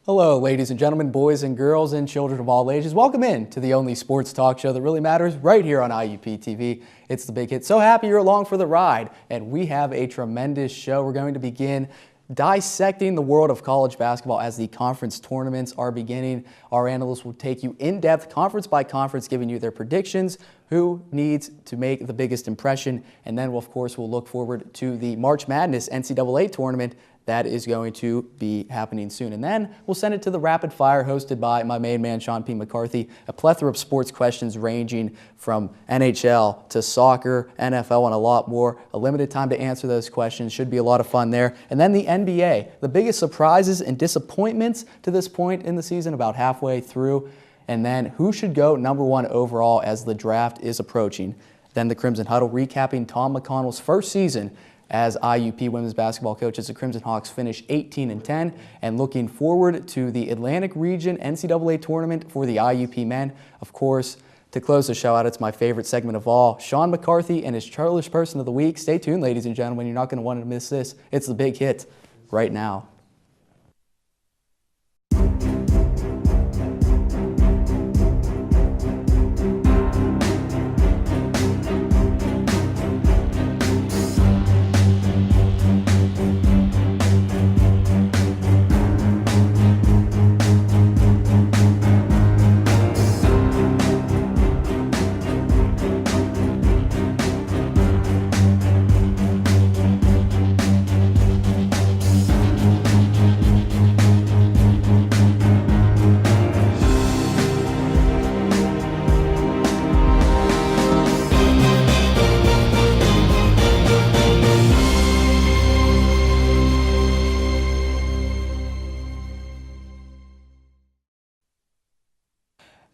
Hello, ladies and gentlemen, boys and girls, and children of all ages. Welcome in to the only sports talk show that really matters right here on IUP-TV. It's the Big Hit. So happy you're along for the ride, and we have a tremendous show. We're going to begin dissecting the world of college basketball as the conference tournaments are beginning. Our analysts will take you in depth, conference by conference, giving you their predictions, who needs to make the biggest impression, and then, of course, we'll look forward to the March Madness NCAA tournament that is going to be happening soon. And then we'll send it to the Rapid Fire hosted by my main man, Shaun P. McCarthy. A plethora of sports questions ranging from NHL to soccer, NFL, and a lot more. A limited time to answer those questions. Should be a lot of fun there. And then the NBA. The biggest surprises and disappointments to this point in the season, about halfway through. And then who should go #1 overall as the draft is approaching. Then the Crimson Huddle recapping Tom McConnell's first season as IUP women's basketball coach as the Crimson Hawks finish 18-10, and looking forward to the Atlantic Region NCAA tournament for the IUP men. Of course, to close the show out, it's my favorite segment of all, Shaun McCarthy and his Churlish Person of the Week. Stay tuned, ladies and gentlemen. You're not going to want to miss this. It's the Big Hit right now.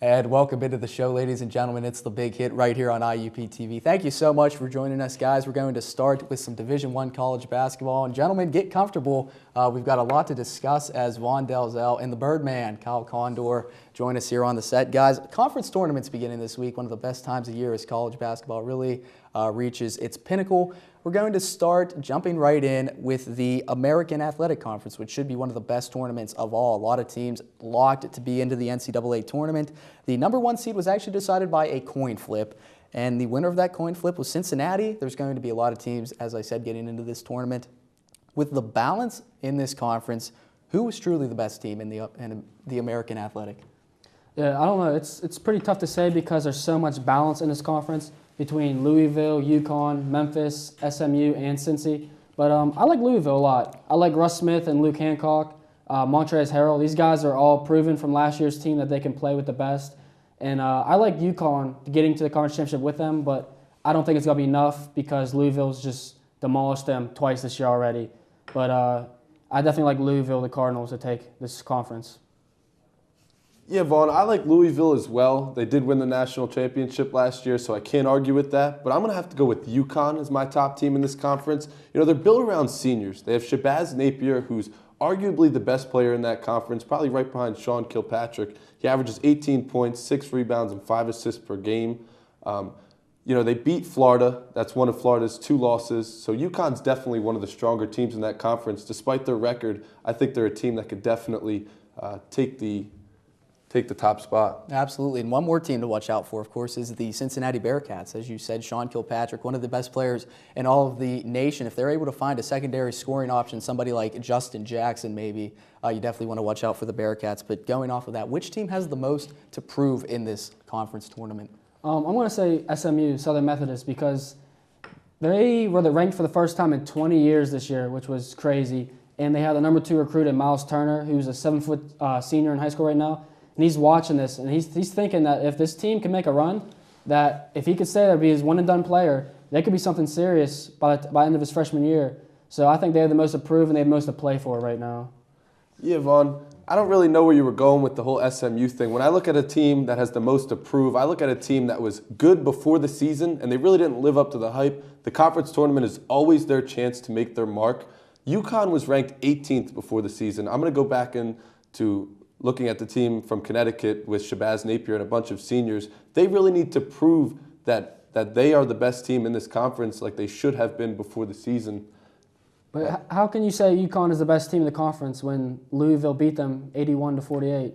And welcome into the show, ladies and gentlemen. It's the Big Hit right here on IUP-TV. Thank you so much for joining us, guys. We're going to start with some Division I college basketball. And gentlemen, get comfortable. We've got a lot to discuss as Vaughn Dalzell and the Birdman, Kyle Condor, join us here on the set. Guys, conference tournaments beginning this week. One of the best times of year as college basketball really reaches its pinnacle. We're going to start jumping right in with the American Athletic Conference, which should be one of the best tournaments of all. A lot of teams locked to be into the NCAA tournament. The #1 seed was actually decided by a coin flip, and the winner of that coin flip was Cincinnati. There's going to be a lot of teams, as I said, getting into this tournament. With the balance in this conference, who was truly the best team in the American Athletic? Yeah, I don't know. It's pretty tough to say because there's so much balance in this conference between Louisville, UConn, Memphis, SMU, and Cincy. But I like Louisville a lot. I like Russ Smith and Luke Hancock, Montrezl Harrell. These guys are all proven from last year's team that they can play with the best. And I like UConn getting to the conference championship with them, but I don't think it's going to be enough because Louisville's just demolished them twice this year already. But I definitely like Louisville, the Cardinals, to take this conference. Yeah, Vaughn, I like Louisville as well. They did win the national championship last year, so I can't argue with that. But I'm going to have to go with UConn as my top team in this conference. You know, they're built around seniors. They have Shabazz Napier, who's arguably the best player in that conference, probably right behind Sean Kilpatrick. He averages 18 points, 6 rebounds, and 5 assists per game. You know, they beat Florida. That's one of Florida's 2 losses. So UConn's definitely one of the stronger teams in that conference. Despite their record, I think they're a team that could definitely take the top spot. Absolutely. And one more team to watch out for, of course, is the Cincinnati Bearcats. As you said, Sean Kilpatrick, one of the best players in all of the nation. If they're able to find a secondary scoring option, somebody like Justin Jackson maybe, you definitely want to watch out for the Bearcats. But going off of that, which team has the most to prove in this conference tournament? I'm going to say SMU, Southern Methodist, because they were ranked for the first time in 20 years this year, which was crazy. And they had the #2 recruit in Miles Turner, who's a 7-foot senior in high school right now. And he's watching this, and he's thinking that if this team can make a run, that if he could stay there, be his one-and-done player, they could be something serious by the end of his freshman year. So I think they have the most to prove, and they have the most to play for right now. Yeah, Vaughn, I don't really know where you were going with the whole SMU thing. When I look at a team that has the most to prove, I look at a team that was good before the season, and they really didn't live up to the hype. The conference tournament is always their chance to make their mark. UConn was ranked 18th before the season. I'm going to go back into looking at the team from Connecticut with Shabazz Napier and a bunch of seniors. They really need to prove that they are the best team in this conference like they should have been before the season. But how can you say UConn is the best team in the conference when Louisville beat them 81-48?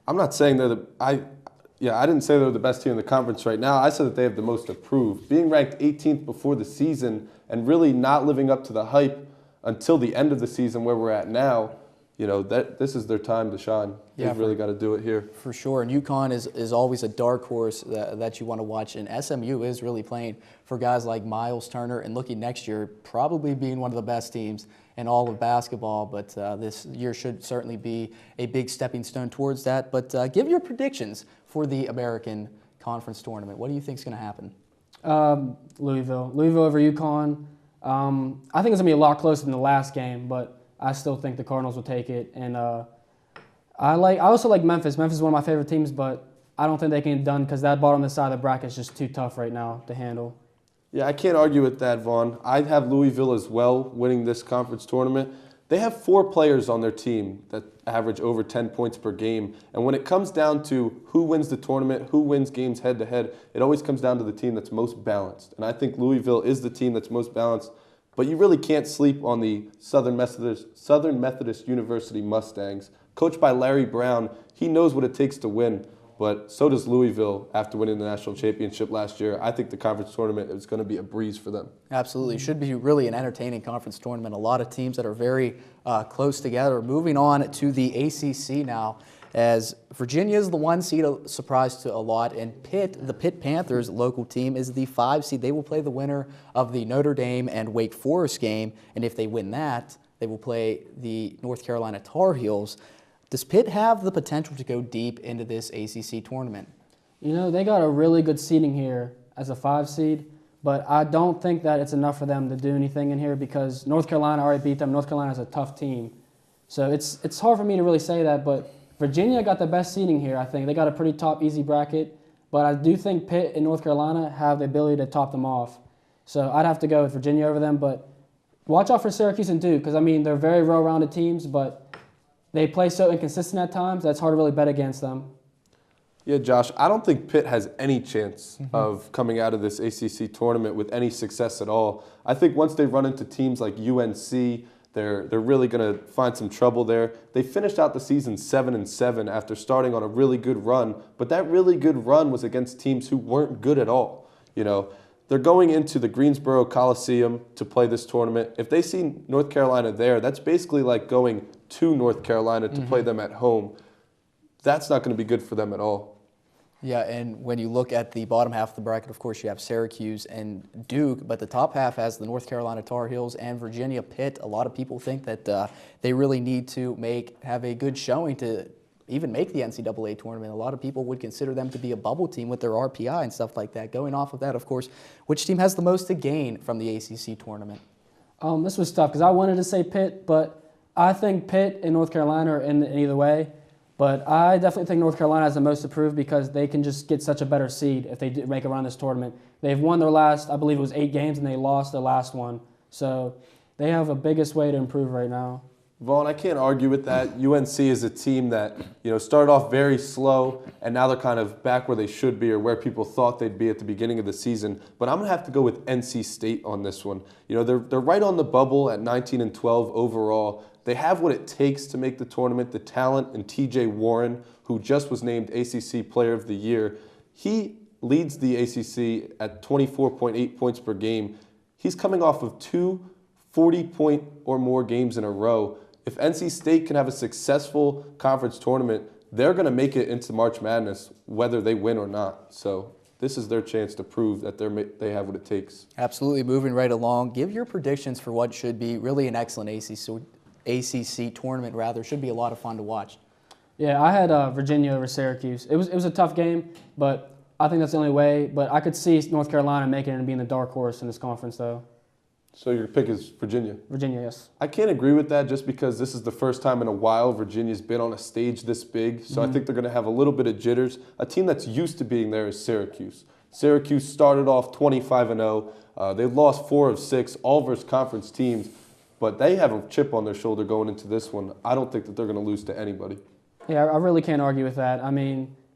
I'm not saying I didn't say they're the best team in the conference right now. I said that they have the most improved. Being ranked 18th before the season and really not living up to the hype until the end of the season where we're at now, that this is their time to shine. They've really got to do it here. For sure, and UConn is always a dark horse that you want to watch, and SMU is really playing for guys like Miles Turner and looking next year probably being one of the best teams in all of basketball, but this year should certainly be a big stepping stone towards that. But give your predictions for the American Conference Tournament. What do you think is going to happen? Louisville over UConn. I think it's going to be a lot closer than the last game, but I still think the Cardinals will take it. And I also like Memphis. Memphis is one of my favorite teams, but I don't think they can get done because that bottom side of the bracket is just too tough right now to handle. Yeah, I can't argue with that, Vaughn. I'd have Louisville as well winning this conference tournament. They have 4 players on their team that average over 10 points per game. And when it comes down to who wins the tournament, who wins games head-to-head, it always comes down to the team that's most balanced. And I think Louisville is the team that's most balanced. But you really can't sleep on the Southern Methodist University Mustangs. Coached by Larry Brown, he knows what it takes to win. But so does Louisville after winning the national championship last year. I think the conference tournament is going to be a breeze for them. Absolutely. It should be really an entertaining conference tournament. A lot of teams that are very close together. Moving on to the ACC now, as Virginia is the 1 seed, a surprise to a lot, and the Pitt Panthers local team is the 5 seed. They will play the winner of the Notre Dame and Wake Forest game, and if they win that, they will play the North Carolina Tar Heels. Does Pitt have the potential to go deep into this ACC tournament? They got a really good seeding here as a 5 seed, but I don't think that it's enough for them to do anything in here because North Carolina already beat them. North Carolina is a tough team. So it's hard for me to really say that, but Virginia got the best seeding here, I think. They got a pretty top, easy bracket, but I do think Pitt and North Carolina have the ability to top them off. So I'd have to go with Virginia over them, but watch out for Syracuse and Duke because, they're very well-rounded teams, but they play so inconsistent at times that it's hard to really bet against them. Yeah, Josh, I don't think Pitt has any chance of coming out of this ACC tournament with any success at all. I think once they run into teams like UNC, they're really going to find some trouble there. They finished out the season 7-7 after starting on a really good run, but that really good run was against teams who weren't good at all. They're going into the Greensboro Coliseum to play this tournament. If they see North Carolina there, that's basically like going to North Carolina to play them at home. That's not going to be good for them at all. Yeah, and when you look at the bottom half of the bracket, of course, you have Syracuse and Duke, but the top half has the North Carolina Tar Heels and Virginia Pitt. A lot of people think that they really need to have a good showing to even make the NCAA tournament. A lot of people would consider them to be a bubble team with their RPI and stuff like that. Going off of that, of course, which team has the most to gain from the ACC tournament? This was tough because I wanted to say Pitt, but I think Pitt and North Carolina are in either way. But I definitely think North Carolina has the most improved because they can just get such a better seed if they make a run this tournament. They've won their last, I believe it was 8 games, and they lost their last one. So they have a biggest way to improve right now. Vaughn, I can't argue with that. UNC is a team that started off very slow, and now they're kind of back where they should be or where people thought they'd be at the beginning of the season. But I'm going to have to go with NC State on this one. They're right on the bubble at 19-12 overall. They have what it takes to make the tournament. The talent in T.J. Warren, who just was named ACC Player of the Year, he leads the ACC at 24.8 points per game. He's coming off of 2 40-point or more games in a row. If NC State can have a successful conference tournament, they're going to make it into March Madness, whether they win or not. So this is their chance to prove that they have what it takes. Absolutely. Moving right along, give your predictions for what should be really an excellent ACC tournament. Should be a lot of fun to watch. Yeah, I had Virginia over Syracuse. It was a tough game, but I think that's the only way. But I could see North Carolina making it and being the dark horse in this conference, though. So your pick is Virginia? Virginia, yes. I can't agree with that just because this is the first time in a while Virginia's been on a stage this big. So I think they're going to have a little bit of jitters. A team that's used to being there is Syracuse. Syracuse started off 25-0. They lost 4 of 6, all versus conference teams. But they have a chip on their shoulder going into this one. I don't think that they're going to lose to anybody. Yeah, I really can't argue with that.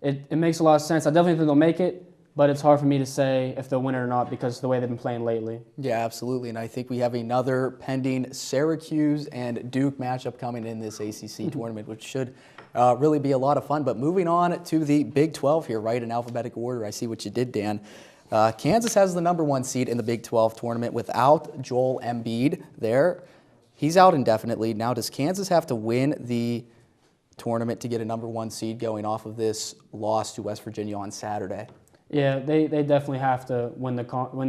It makes a lot of sense. I definitely think they'll make it. but it's hard for me to say if they'll win it or not because of the way they've been playing lately. Yeah, absolutely. And I think we have another pending Syracuse and Duke matchup coming in this ACC tournament, which should really be a lot of fun. But moving on to the Big 12 here, right, in alphabetical order. I see what you did, Dan. Kansas has the #1 seed in the Big 12 tournament without Joel Embiid there. He's out indefinitely. Now, does Kansas have to win the tournament to get a #1 seed going off of this loss to West Virginia on Saturday? Yeah, they definitely have to win the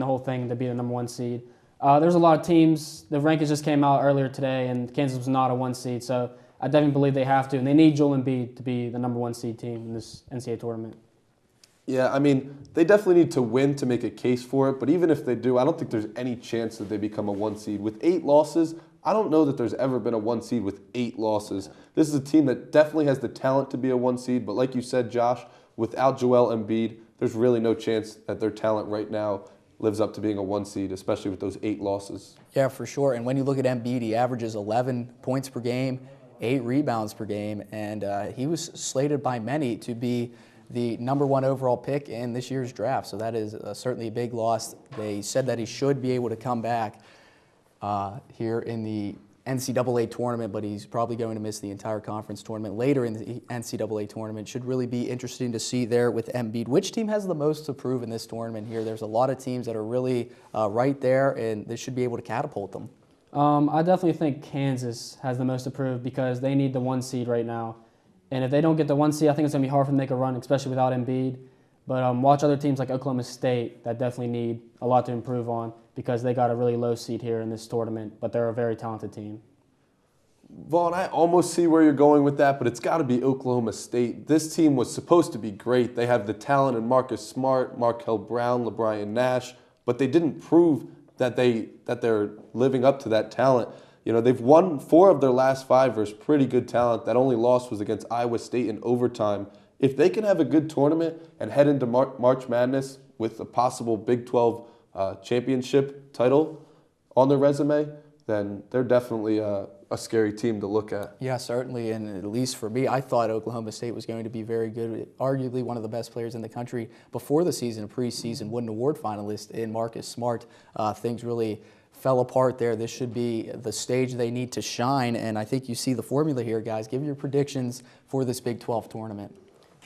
whole thing to be the #1 seed. There's a lot of teams. The rankings just came out earlier today, and Kansas was not a 1 seed. So I definitely believe they have to, and they need Joel Embiid to be the #1 seed team in this NCAA tournament. Yeah, I mean, they definitely need to win to make a case for it. But even if they do, I don't think there's any chance that they become a 1 seed. With 8 losses, I don't know that there's ever been a 1 seed with 8 losses. This is a team that definitely has the talent to be a 1 seed. But like you said, Josh, without Joel Embiid, there's really no chance that their talent right now lives up to being a 1 seed, especially with those 8 losses. Yeah, for sure. And when you look at Embiid, he averages 11 points per game, 8 rebounds per game, and he was slated by many to be the #1 overall pick in this year's draft. So that is certainly a big loss. They said that he should be able to come back here in the NCAA tournament, but he's probably going to miss the entire conference tournament later in the NCAA tournament. Should really be interesting to see there with Embiid. Which team has the most to prove in this tournament here? There's a lot of teams that are really right there, and this should be able to catapult them. I definitely think Kansas has the most to prove because they need the 1 seed right now. And if they don't get the 1 seed, I think it's going to be hard for them to make a run, especially without Embiid. But watch other teams like Oklahoma State that definitely need a lot to improve on because they got a really low seed here in this tournament, but they're a very talented team. Vaughn, I almost see where you're going with that, but it's got to be Oklahoma State. This team was supposed to be great. They have the talent in Marcus Smart, Markel Brown, LeBron Nash, but they didn't prove that they're living up to that talent. You know, they've won 4 of their last 5 versus pretty good talent. That only loss was against Iowa State in overtime. If they can have a good tournament and head into March Madness with a possible Big 12 championship title on their resume, then they're definitely a scary team to look at. Yeah, certainly, and at least for me, I thought Oklahoma State was going to be very good, arguably one of the best players in the country before the season, a preseason Wooden Award finalist in Marcus Smart. Things really fell apart there. This should be the stage they need to shine, and I think you see the formula here, guys. Give your predictions for this Big 12 tournament.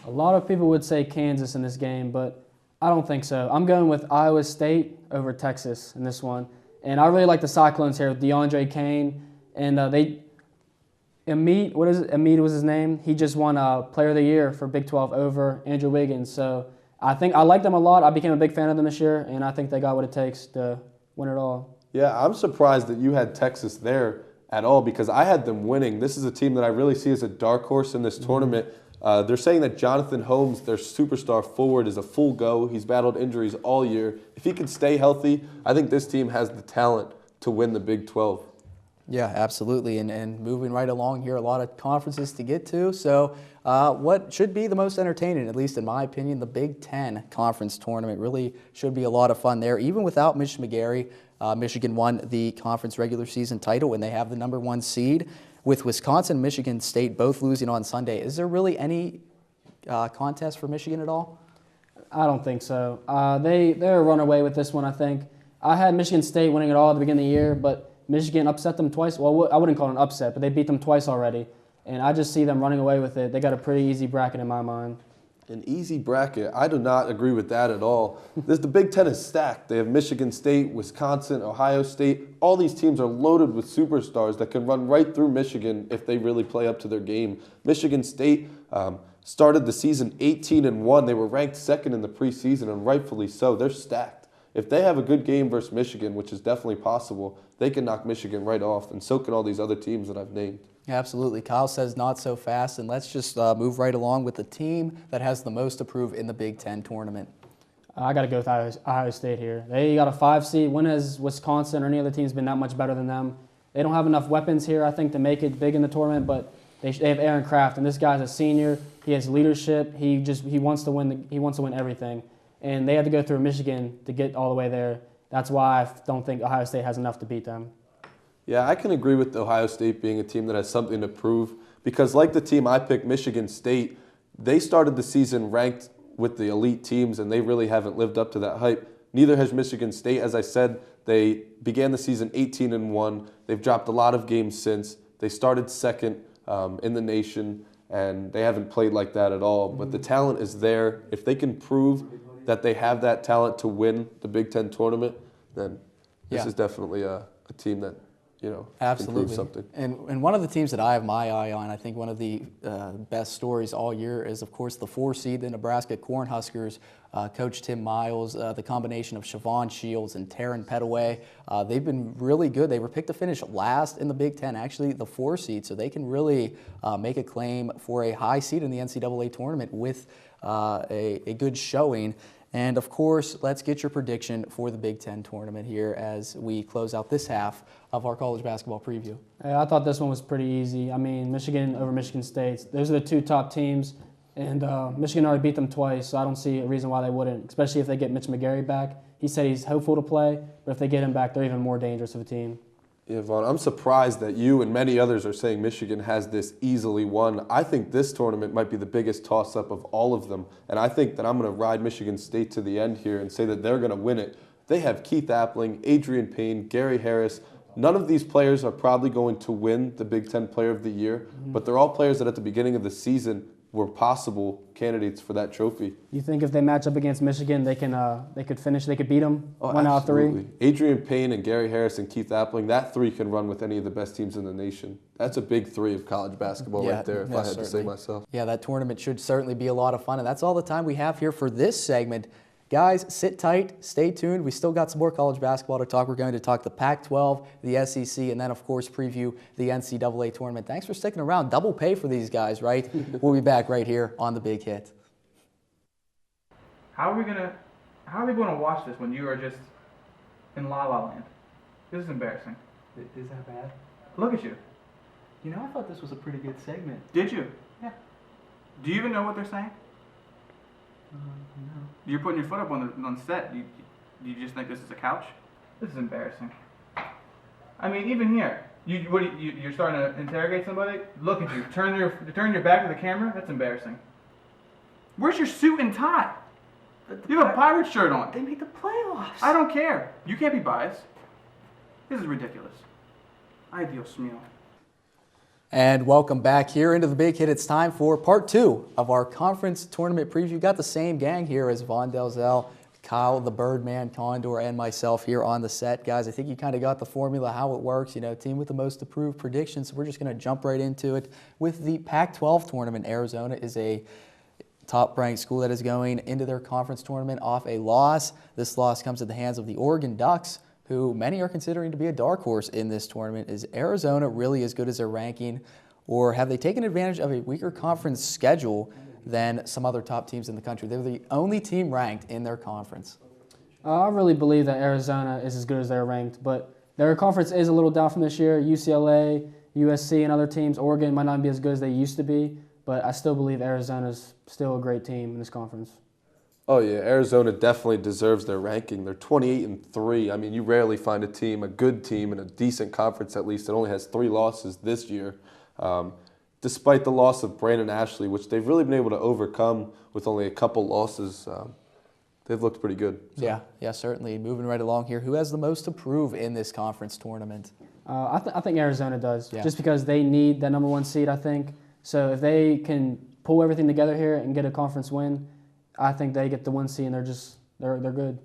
A lot of people would say Kansas in this game, but I don't think so. I'm going with Iowa State over Texas in this one. And I really like the Cyclones here with DeAndre Kane. And Amit was his name. He just won Player of the Year for Big 12 over Andrew Wiggins. So I think I like them a lot. I became a big fan of them this year, and I think they got what it takes to win it all. Yeah, I'm surprised that you had Texas there at all because I had them winning. This is a team that I really see as a dark horse in this tournament. They're saying that Jonathan Holmes, their superstar forward, is a full go. He's battled injuries all year. If he can stay healthy, I think this team has the talent to win the Big 12. Yeah, absolutely. And moving right along here, a lot of conferences to get to. So what should be the most entertaining, at least in my opinion, the Big Ten conference tournament really should be a lot of fun there. Even without Mitch McGarry, Michigan won the conference regular season title and they have the #1 seed. With Wisconsin and Michigan State both losing on Sunday, is there really any contest for Michigan at all? I don't think so. They're a runaway with this one, I think. I had Michigan State winning it all at the beginning of the year, but Michigan upset them twice. Well, I wouldn't call it an upset, but they beat them twice already. And I just see them running away with it. They got a pretty easy bracket in my mind. An easy bracket. I do not agree with that at all. The Big Ten is stacked. They have Michigan State, Wisconsin, Ohio State. All these teams are loaded with superstars that can run right through Michigan if they really play up to their game. Michigan State started the season 18-1. They were ranked 2nd in the preseason, and rightfully so. They're stacked. If they have a good game versus Michigan, which is definitely possible, they can knock Michigan right off, and so can all these other teams that I've named. Absolutely. Kyle says not so fast, and let's just move right along with the team that has the most to prove in the Big Ten tournament. I got to go with Ohio State here. They got a 5 seed. When has Wisconsin or any other teams been that much better than them? They don't have enough weapons here, I think, to make it big in the tournament, but they have Aaron Kraft, and this guy's a senior. He has leadership. He wants to win. He wants to win everything, and they had to go through Michigan to get all the way there. That's why I don't think Ohio State has enough to beat them. Yeah, I can agree with Ohio State being a team that has something to prove because like the team I picked, Michigan State, they started the season ranked with the elite teams, and they really haven't lived up to that hype. Neither has Michigan State. As I said, they began the season 18-1. They've dropped a lot of games since. They started second in the nation, and they haven't played like that at all. But the talent is there. If they can prove that they have that talent to win the Big Ten tournament, then this is definitely a team that, can prove something. And one of the teams that I have my eye on, I think one of the best stories all year is, of course, the 4 seed, the Nebraska Cornhuskers. Coach Tim Miles, the combination of Siobhan Shields and Taryn Petaway, they've been really good. They were picked to finish last in the Big Ten, actually the 4 seed, so they can really make a claim for a high seed in the NCAA tournament with a good showing. And of course, let's get your prediction for the Big Ten tournament here as we close out this half of our college basketball preview. I thought this one was pretty easy. I mean, Michigan over Michigan State. Those are the 2 top teams, and Michigan already beat them twice, so I don't see a reason why they wouldn't, especially if they get Mitch McGarry back. He said he's hopeful to play, but if they get him back, they're even more dangerous of a team. Yeah, Vaughn, I'm surprised that you and many others are saying Michigan has this easily won. I think this tournament might be the biggest toss-up of all of them, and I think that I'm going to ride Michigan State to the end here and say that they're going to win it. They have Keith Appling, Adrian Payne, Gary Harris. None of these players are probably going to win the Big Ten Player of the Year, but they're all players that at the beginning of the season were possible candidates for that trophy. You think if they match up against Michigan, they could finish, they could beat them 1 out of 3? Adrian Payne and Gary Harris and Keith Appling, that 3 can run with any of the best teams in the nation. That's a big 3 of college basketball right there, if I had to say myself. Yeah, that tournament should certainly be a lot of fun, and that's all the time we have here for this segment. Guys, sit tight, stay tuned. We still got some more college basketball to talk. We're going to talk the Pac-12, the SEC, and then, of course, preview the NCAA tournament. Thanks for sticking around. Double pay for these guys, right? We'll be back right here on The Big Hit. How are we going to watch this when you are just in La La Land? This is embarrassing. Is that bad? Look at you. I thought this was a pretty good segment. Did you? Yeah. Do you even know what they're saying? No. You're putting your foot up on set. You just think this is a couch? This is embarrassing. I mean, even here, you're starting to interrogate somebody. Look at you. Turn your back to the camera. That's embarrassing. Where's your suit and tie? You have a pirate shirt on. They made the playoffs. I don't care. You can't be biased. This is ridiculous. Ay, Dios mío. And welcome back here into The Big Hit. It's time for part 2 of our conference tournament preview. Got the same gang here as Vaughn Delzell, Kyle the Birdman Condor, and myself here on the set. Guys, I think you kind of got the formula, how it works. Team with the most approved predictions. So we're just going to jump right into it. With the Pac-12 tournament, Arizona is a top-ranked school that is going into their conference tournament off a loss. This loss comes at the hands of the Oregon Ducks, who many are considering to be a dark horse in this tournament. Is Arizona really as good as their ranking, or have they taken advantage of a weaker conference schedule than some other top teams in the country? They're the only team ranked in their conference. I really believe that Arizona is as good as they're ranked, but their conference is a little down from this year. UCLA, USC, and other teams, Oregon might not be as good as they used to be, but I still believe Arizona's still a great team in this conference. Oh, yeah, Arizona definitely deserves their ranking. They're 28-3. I mean, you rarely find a good team in a decent conference at least, that only has 3 losses this year. Despite the loss of Brandon Ashley, which they've really been able to overcome with only a couple losses, they've looked pretty good. So. Yeah, certainly. Moving right along here, who has the most to prove in this conference tournament? I think Arizona does, just because they need that number 1 seed, I think. So if they can pull everything together here and get a conference win, I think they get the 1 seed and they're good.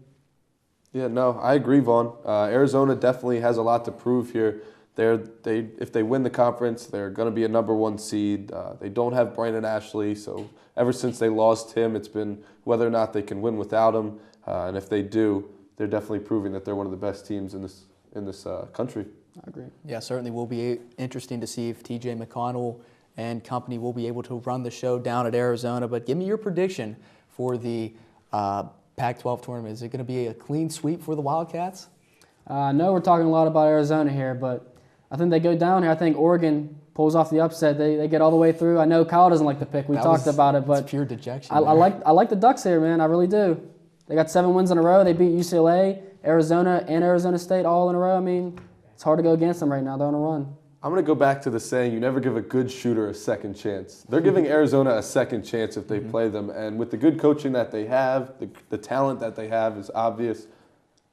Yeah, no, I agree, Vaughn. Arizona definitely has a lot to prove here. If they win the conference, they're going to be a number 1 seed. They don't have Brandon Ashley, so ever since they lost him, it's been whether or not they can win without him. And if they do, they're definitely proving that they're one of the best teams in this country. I agree. Yeah, certainly will be interesting to see if T.J. McConnell and company will be able to run the show down at Arizona. But give me your prediction for the Pac-12 tournament. Is it going to be a clean sweep for the Wildcats? I know we're talking a lot about Arizona here, but I think they go down here. I think Oregon pulls off the upset. They get all the way through. I know Kyle doesn't like the pick. We talked about it, but it's pure dejection. I like the Ducks here, man. I really do. They got 7 wins in a row. They beat UCLA, Arizona, and Arizona State all in a row. I mean, it's hard to go against them right now. They're on a run. I'm going to go back to the saying, you never give a good shooter a second chance. They're giving Arizona a second chance if they play them. And with the good coaching that they have, the talent that they have is obvious.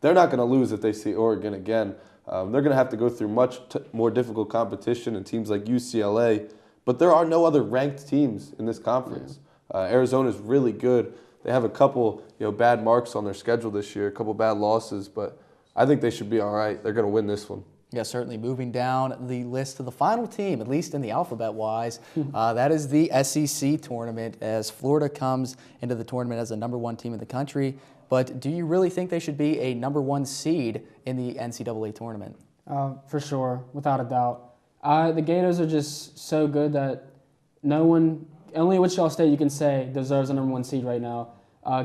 They're not going to lose if they see Oregon again. They're going to have to go through much more difficult competition and teams like UCLA. But there are no other ranked teams in this conference. Arizona's really good. They have a couple bad marks on their schedule this year, a couple bad losses. But I think they should be all right. They're going to win this one. Yeah, certainly. Moving down the list to the final team, at least in the alphabet-wise, that is the SEC tournament, as Florida comes into the tournament as the #1 team in the country. But do you really think they should be a #1 seed in the NCAA tournament? For sure, without a doubt. The Gators are just so good that only Wichita State you can say deserves a #1 seed right now.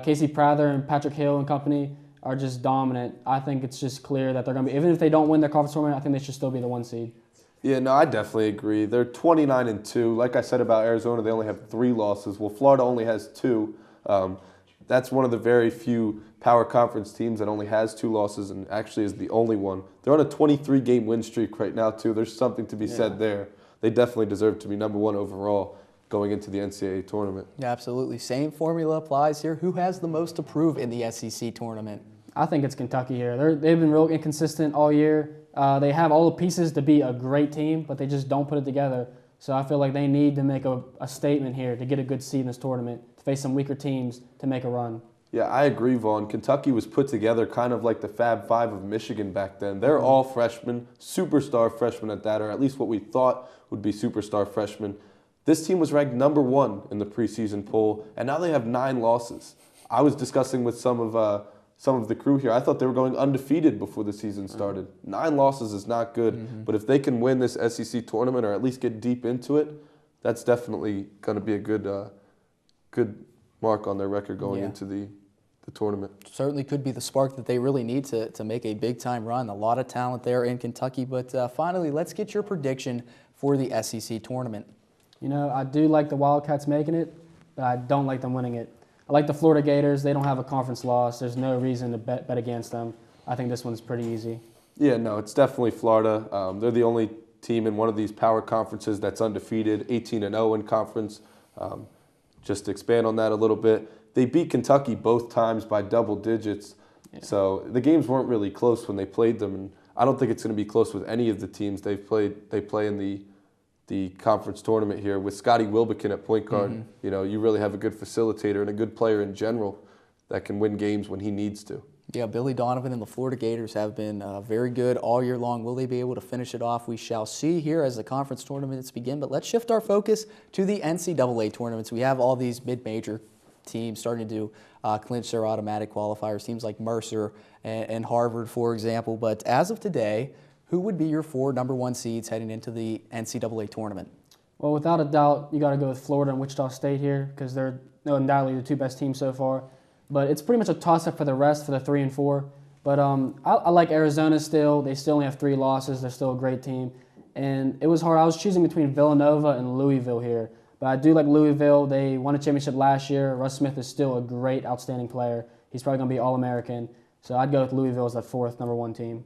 Casey Prather and Patrick Hill and company are just dominant. I think it's just clear that they're going to be, even if they don't win their conference tournament, I think they should still be the 1 seed. Yeah, no, I definitely agree. They're 29-2. Like I said about Arizona, they only have 3 losses. Well, Florida only has 2. That's one of the very few power conference teams that only has 2 losses and actually is the only one. They're on a 23-game win streak right now, too. There's something to be said there. They definitely deserve to be #1 overall going into the NCAA tournament. Yeah, absolutely. Same formula applies here. Who has the most to prove in the SEC tournament? I think it's Kentucky here. They've been real inconsistent all year. They have all the pieces to be a great team, but they just don't put it together. So I feel like they need to make a statement here to get a good seed in this tournament, to face some weaker teams to make a run. Yeah, I agree, Vaughn. Kentucky was put together kind of like the Fab Five of Michigan back then. They're all freshmen, superstar freshmen at that, or at least what we thought would be superstar freshmen. This team was ranked #1 in the preseason poll, and now they have 9 losses. I was discussing with some of the crew here. I thought they were going undefeated before the season started. 9 losses is not good, but if they can win this SEC tournament or at least get deep into it, that's definitely going to be a good mark on their record going into the tournament. Certainly could be the spark that they really need to make a big-time run. A lot of talent there in Kentucky. But finally, let's get your prediction for the SEC tournament. I do like the Wildcats making it, but I don't like them winning it. I like the Florida Gators. They don't have a conference loss. There's no reason to bet against them. I think this one's pretty easy. Yeah, no, it's definitely Florida. They're the only team in one of these power conferences that's undefeated, 18-0 in conference. Just to expand on that a little bit, they beat Kentucky both times by double digits. Yeah. So the games weren't really close when they played them, and I don't think it's going to be close with any of the teams they play in the conference tournament here. With Scotty Wilbekin at point guard, you really have a good facilitator and a good player in general that can win games when he needs to. Yeah, Billy Donovan and the Florida Gators have been very good all year long. Will they be able to finish it off? We shall see here as the conference tournaments begin. But let's shift our focus to the NCAA tournaments. We have all these mid-major teams starting to clinch their automatic qualifiers, teams like Mercer and Harvard, for example. But as of today, who would be your 4 #1 seeds heading into the NCAA tournament? Well, without a doubt, you got to go with Florida and Wichita State here because they're undoubtedly the 2 best teams so far. But it's pretty much a toss-up for the rest, for the 3 and 4. But I like Arizona still. They still only have 3 losses. They're still a great team. And it was hard. I was choosing between Villanova and Louisville here. But I do like Louisville. They won a championship last year. Russ Smith is still a great, outstanding player. He's probably going to be All-American. So I'd go with Louisville as that 4th #1 team.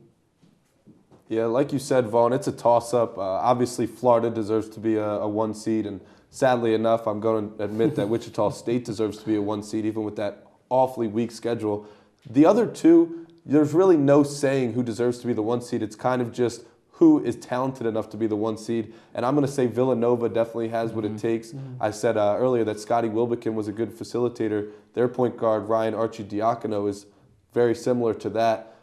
Yeah, like you said, Vaughn, it's a toss-up. Obviously, Florida deserves to be a 1 seed. And sadly enough, I'm going to admit that Wichita State deserves to be a 1 seed, even with that awfully weak schedule. The other 2, there's really no saying who deserves to be the 1 seed. It's kind of just who is talented enough to be the 1 seed. And I'm going to say Villanova definitely has what it takes. I said earlier that Scotty Wilbekin was a good facilitator. Their point guard, Ryan Arcidiacono, is very similar to that.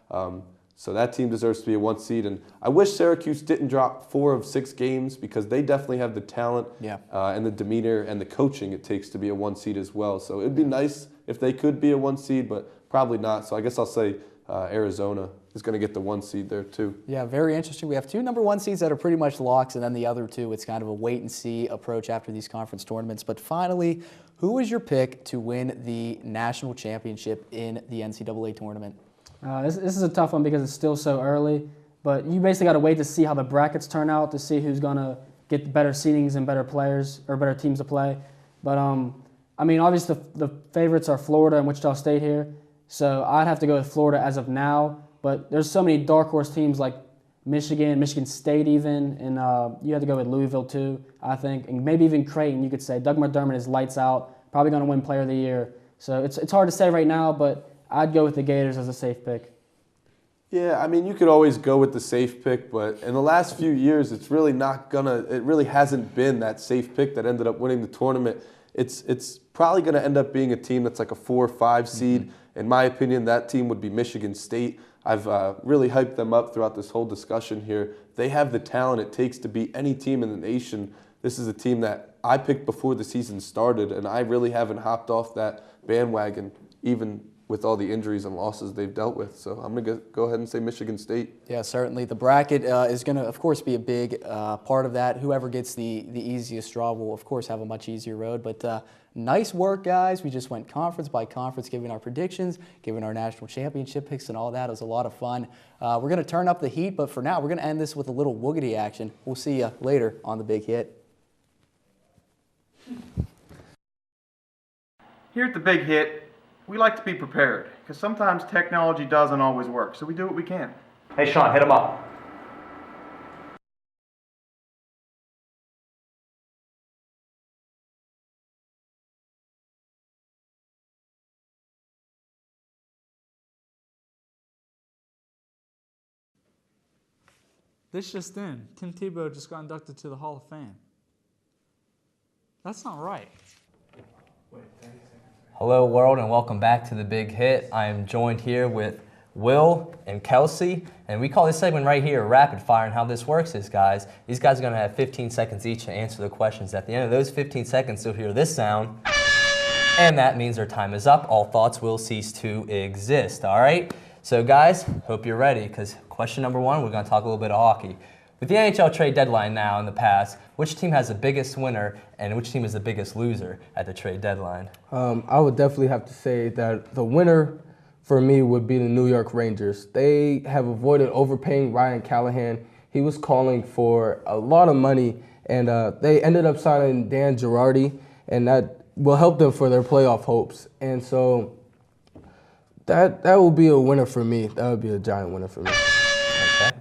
So that team deserves to be a 1 seed. And I wish Syracuse didn't drop 4 of 6 games because they definitely have the talent and the demeanor and the coaching it takes to be a 1 seed as well. So it would be nice if they could be a 1 seed, but probably not. So I guess I'll say Arizona is going to get the 1 seed there too. Yeah, very interesting. We have 2 #1 seeds that are pretty much locks, and then the other 2, it's kind of a wait-and-see approach after these conference tournaments. But finally, who is your pick to win the national championship in the NCAA tournament? This is a tough one because it's still so early, but you basically got to wait to see how the brackets turn out to see who's going to get the better seedings and better players or better teams to play. But, obviously the favorites are Florida and Wichita State here, so I'd have to go with Florida as of now, but there's so many dark horse teams like Michigan State even, and you have to go with Louisville too, I think, and maybe even Creighton. You could say Doug McDermott is lights out, probably going to win Player of the Year. So it's hard to say right now, but I'd go with the Gators as a safe pick. Yeah, I mean, you could always go with the safe pick, but in the last few years, it really hasn't been that safe pick that ended up winning the tournament. It's probably going to end up being a team that's like a 4 or 5 seed. In my opinion, that team would be Michigan State. I've really hyped them up throughout this whole discussion here. They have the talent it takes to beat any team in the nation. This is a team that I picked before the season started, and I really haven't hopped off that bandwagon, even with all the injuries and losses they've dealt with. So I'm going to go ahead and say Michigan State. Yeah, certainly. The bracket is going to, of course, be a big part of that. Whoever gets the easiest draw will, of course, have a much easier road. But nice work, guys. We just went conference by conference, giving our predictions, giving our national championship picks and all that. It was a lot of fun. We're going to turn up the heat, but for now, we're going to end this with a little woogity action. We'll see you later on The Big Hit. Here at The Big Hit, we like to be prepared, because sometimes technology doesn't always work, so we do what we can. Hey, Shaun, hit him up. This just in, Tim Tebow just got inducted to the Hall of Fame. That's not right. Hello world and welcome back to The Big Hit. I am joined here with Will and Kelsey, and we call this segment right here Rapid Fire, and how this works is, guys, these guys are going to have 15 seconds each to answer the questions. At the end of those 15 seconds, you'll hear this sound, and that means their time is up. All thoughts will cease to exist, all right? So guys, hope you're ready, because question number 1, we're going to talk a little bit of hockey. With the NHL trade deadline now in the past, which team has the biggest winner and which team is the biggest loser at the trade deadline? I would definitely have to say that the winner for me would be the New York Rangers. They have avoided overpaying Ryan Callahan. He was calling for a lot of money, and they ended up signing Dan Girardi, and that will help them for their playoff hopes. And so that will be a winner for me. That would be a giant winner for me. Okay.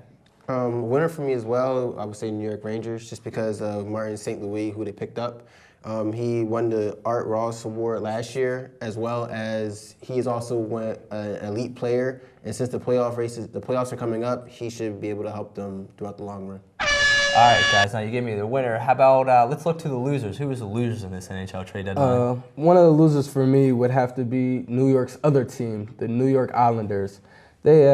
Winner for me as well, I would say New York Rangers, just because of Martin St. Louis, who they picked up. He won the Art Ross Award last year, as well as he is also an elite player. And since the playoffs are coming up, he should be able to help them throughout the long run. All right, guys, now you gave me the winner. How about let's look to the losers. Who was the losers in this NHL trade deadline? One of the losers for me would have to be New York's other team, the New York Islanders. They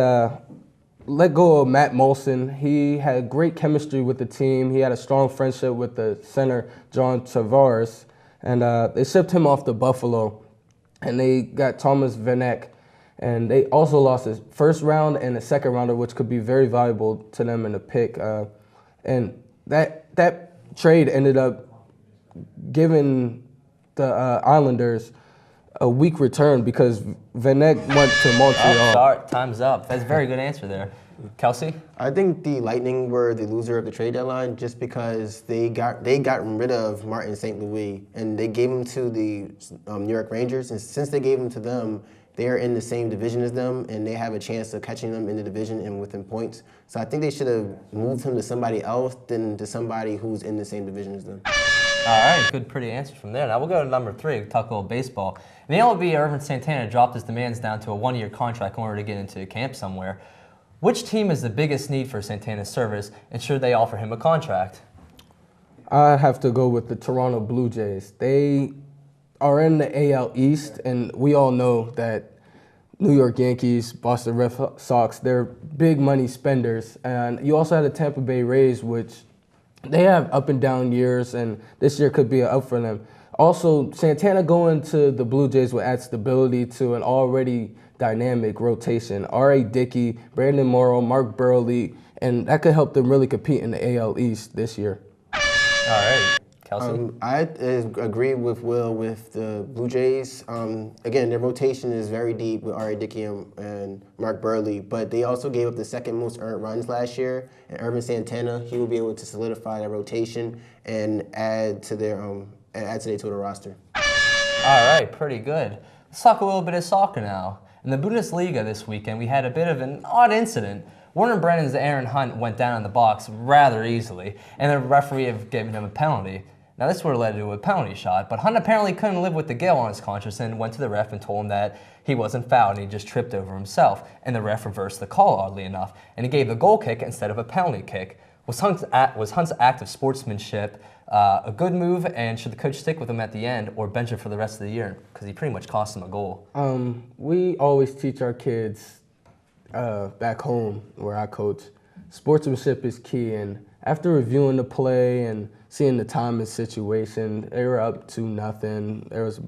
let go of Matt Molson. He had great chemistry with the team. He had a strong friendship with the center, John Tavares. And they shipped him off to Buffalo. And they got Thomas Vanek. And they also lost his first round and a second rounder, which could be very valuable to them in the pick. And that trade ended up giving the Islanders a weak return because Vanek went to Montreal. Oh, sorry, time's up. That's a very good answer there. Kelsey? I think the Lightning were the loser of the trade deadline just because they got rid of Martin St. Louis and they gave him to the New York Rangers. And since they gave him to them, they are in the same division as them, and they have a chance of catching them in the division and within points. So I think they should have moved him to somebody else than to somebody who's in the same division as them. All right, good, pretty answer from there. Now we'll go to number 3, talk a little baseball. In the MLB, Irvin Santana dropped his demands down to a 1-year contract in order to get into camp somewhere. Which team is the biggest need for Santana's service, and should they offer him a contract? I have to go with the Toronto Blue Jays. They are in the AL East, and we all know that New York Yankees, Boston Red Sox, they're big money spenders. And you also have the Tampa Bay Rays, which they have up and down years, and this year could be up for them. Also, Santana going to the Blue Jays will add stability to an already dynamic rotation. R.A. Dickey, Brandon Morrow, Mark Burley, and that could help them really compete in the AL East this year. All right. Kelsey? I agree with Will with the Blue Jays. Again, their rotation is very deep with R.A. Dickey and Mark Burley, but they also gave up the second most earned runs last year. And Irvin Santana, he will be able to solidify that rotation and add to their total roster. All right, pretty good. Let's talk a little bit of soccer now. In the Bundesliga this weekend, we had a bit of an odd incident Warner Brennan's Aaron Hunt went down in the box rather easily, and the referee have given him a penalty. Now this would have led to a penalty shot, but Hunt apparently couldn't live with the guilt on his conscience and went to the ref and told him that he wasn't fouled and he just tripped over himself, and the ref reversed the call, oddly enough, and he gave the goal kick instead of a penalty kick. Was Hunt's act of sportsmanship a good move, and should the coach stick with him at the end or bench him for the rest of the year? Because he pretty much cost him a goal. We always teach our kids back home where I coach, sportsmanship is key, and after reviewing the play and seeing the time and situation, they were up 2-0. There was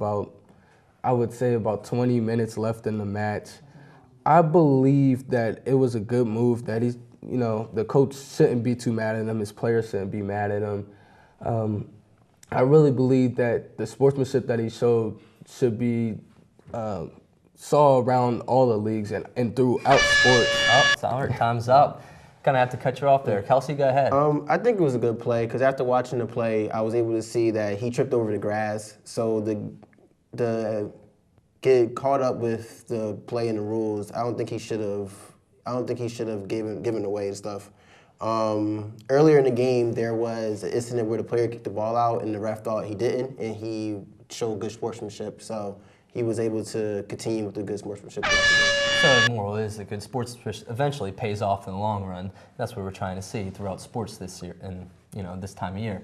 I would say about 20 minutes left in the match. I believe that it was a good move, that the coach shouldn't be too mad at him, his players shouldn't be mad at him. I really believe that the sportsmanship that he showed should be saw around all the leagues and throughout sports. Oh, sorry, time's up. Gonna have to cut you off there. Kelsey, go ahead. I think it was a good play because after watching the play, I was able to see that he tripped over the grass. So the get caught up with the play and the rules. I don't think he should have given away and stuff. Earlier in the game, there was an incident where the player kicked the ball out and the ref thought he didn't, and he showed good sportsmanship. So he was able to continue with the good sportsmanship. So the moral is that good sportsmanship eventually pays off in the long run. That's what we're trying to see throughout sports this year and this time of year.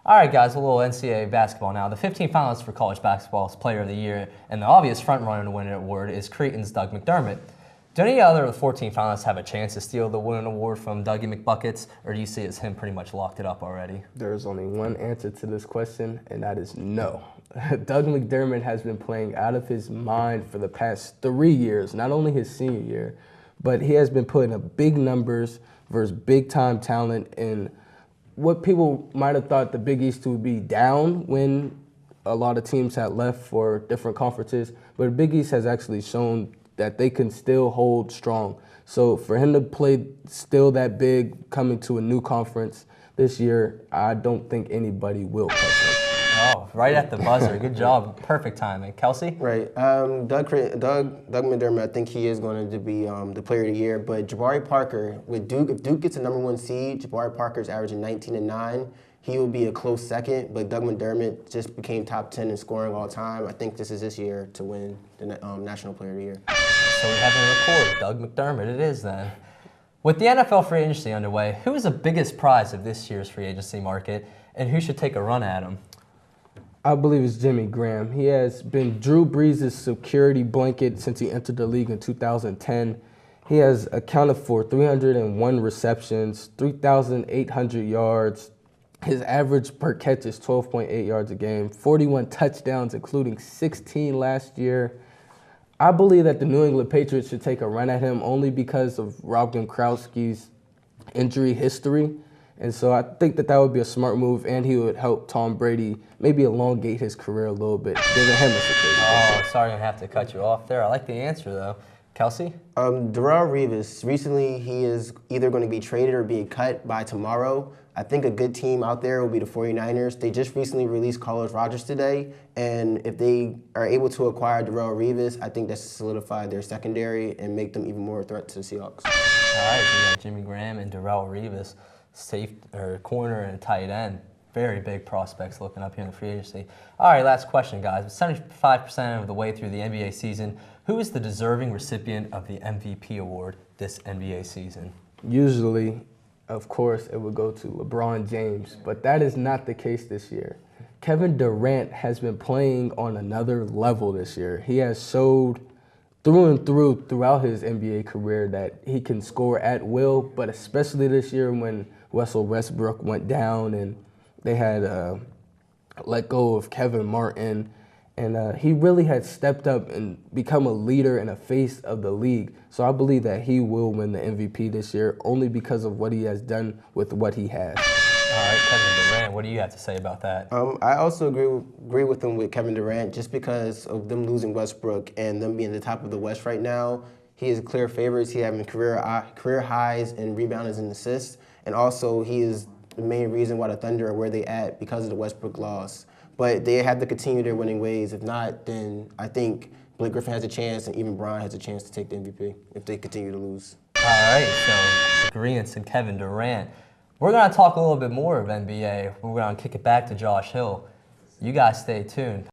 All right, guys, a little NCAA basketball now. The 15 finalists for college basketball's Player of the Year, and the obvious front-runner to win an award is Creighton's Doug McDermott. Do any other of the 14 finalists have a chance to steal the winning award from Dougie McBuckets, or do you see it as him pretty much locked it up already? There's only one answer to this question, and that is no. Doug McDermott has been playing out of his mind for the past 3 years, not only his senior year, but he has been putting up big numbers versus big-time talent. And what people might have thought the Big East would be down when a lot of teams had left for different conferences, but the Big East has actually shown that they can still hold strong. So for him to play still that big coming to a new conference this year, I don't think anybody will catch him. Oh, right at the buzzer. Good job. Perfect timing. Kelsey? Right. Doug McDermott, I think he is going to be the Player of the Year. But Jabari Parker, with Duke, if Duke gets a #1 seed, Jabari Parker's averaging 19 and 9. He will be a close second, but Doug McDermott just became top 10 in scoring all time. I think this is his year to win the National Player of the Year. So we have a report. Doug McDermott it is then. With the NFL free agency underway, who is the biggest prize of this year's free agency market, and who should take a run at him? I believe it's Jimmy Graham. He has been Drew Brees' security blanket since he entered the league in 2010. He has accounted for 301 receptions, 3,800 yards. His average per catch is 12.8 yards a game, 41 touchdowns, including 16 last year. I believe that the New England Patriots should take a run at him only because of Rob Gronkowski's injury history. And so I think that would be a smart move, and he would help Tom Brady maybe elongate his career a little bit, giving him a security. Oh, sorry I have to cut you off there. I like the answer, though. Kelsey? Darrelle Revis, recently he is either going to be traded or be cut by tomorrow. I think a good team out there will be the 49ers. They just recently released Carlos Rogers today, and if they are able to acquire Darrelle Revis, I think that's solidify their secondary and make them even more a threat to the Seahawks. All right, we got Jimmy Graham and Darrelle Revis, corner and tight end. Very big prospects looking up here in the free agency. All right, last question, guys. 75% of the way through the NBA season, who is the deserving recipient of the MVP award this NBA season? Usually, of course, it would go to LeBron James, but that is not the case this year. Kevin Durant has been playing on another level this year. He has showed through and throughout his NBA career that he can score at will, but especially this year when Russell Westbrook went down and they had let go of Kevin Martin, and he really had stepped up and become a leader and a face of the league. So I believe that he will win the MVP this year only because of what he has done with what he has. All right, Kevin Durant, what do you have to say about that? I also agree with him with Kevin Durant just because of them losing Westbrook and them being the top of the West right now. He is clear favorites. He having career highs in rebounds and assists, and also he is the main reason why the Thunder are where they at because of the Westbrook loss. But they have to continue their winning ways. If not, then I think Blake Griffin has a chance, and even Bron has a chance to take the MVP if they continue to lose. All right, so agreements and Kevin Durant. We're going to talk a little bit more of NBA. We're going to kick it back to Josh Hill. You guys stay tuned.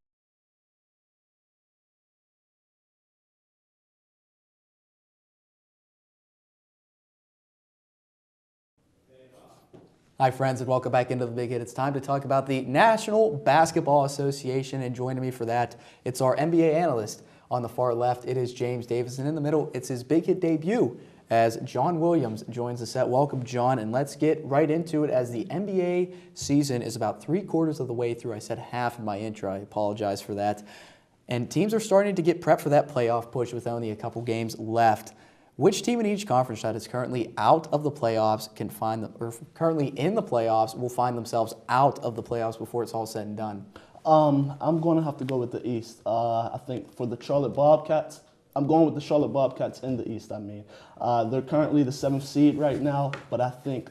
Hi, friends, and welcome back into the Big Hit. It's time to talk about the National Basketball Association, and joining me for that, it's our NBA analyst. On the far left, it is James Davis, and in the middle, it's his Big Hit debut as John Williams joins the set. Welcome, John, and let's get right into it as the NBA season is about 3/4 of the way through. I said half in my intro. I apologize for that. And teams are starting to get prepped for that playoff push with only a couple games left. Which team in each conference that is currently out of the playoffs can find them, or currently in the playoffs will find themselves out of the playoffs before it's all said and done? I'm going to have to go with the East. I think for the Charlotte Bobcats, I'm going with the Charlotte Bobcats in the East, they're currently the 7th seed right now, but I think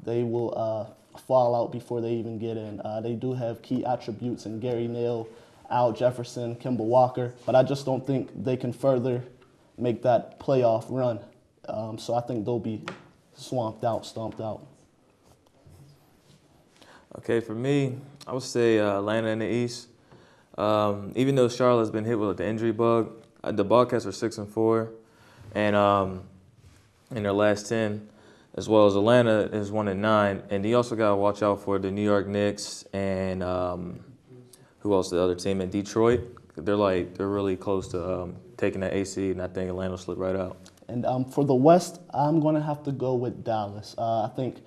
they will fall out before they even get in. They do have key attributes in Gary Neal, Al Jefferson, Kemba Walker, but I just don't think they can further make that playoff run. So I think they'll be stomped out. Okay, for me, I would say Atlanta in the East. Even though Charlotte's been hit with the injury bug, the Bobcats are 6-4, and in their last 10, as well as Atlanta is 1-9. And you also got to watch out for the New York Knicks and who else? The other team in Detroit. They're really close to taking that AC, and I think Atlanta will slip right out. And for the West, I'm going to have to go with Dallas. I think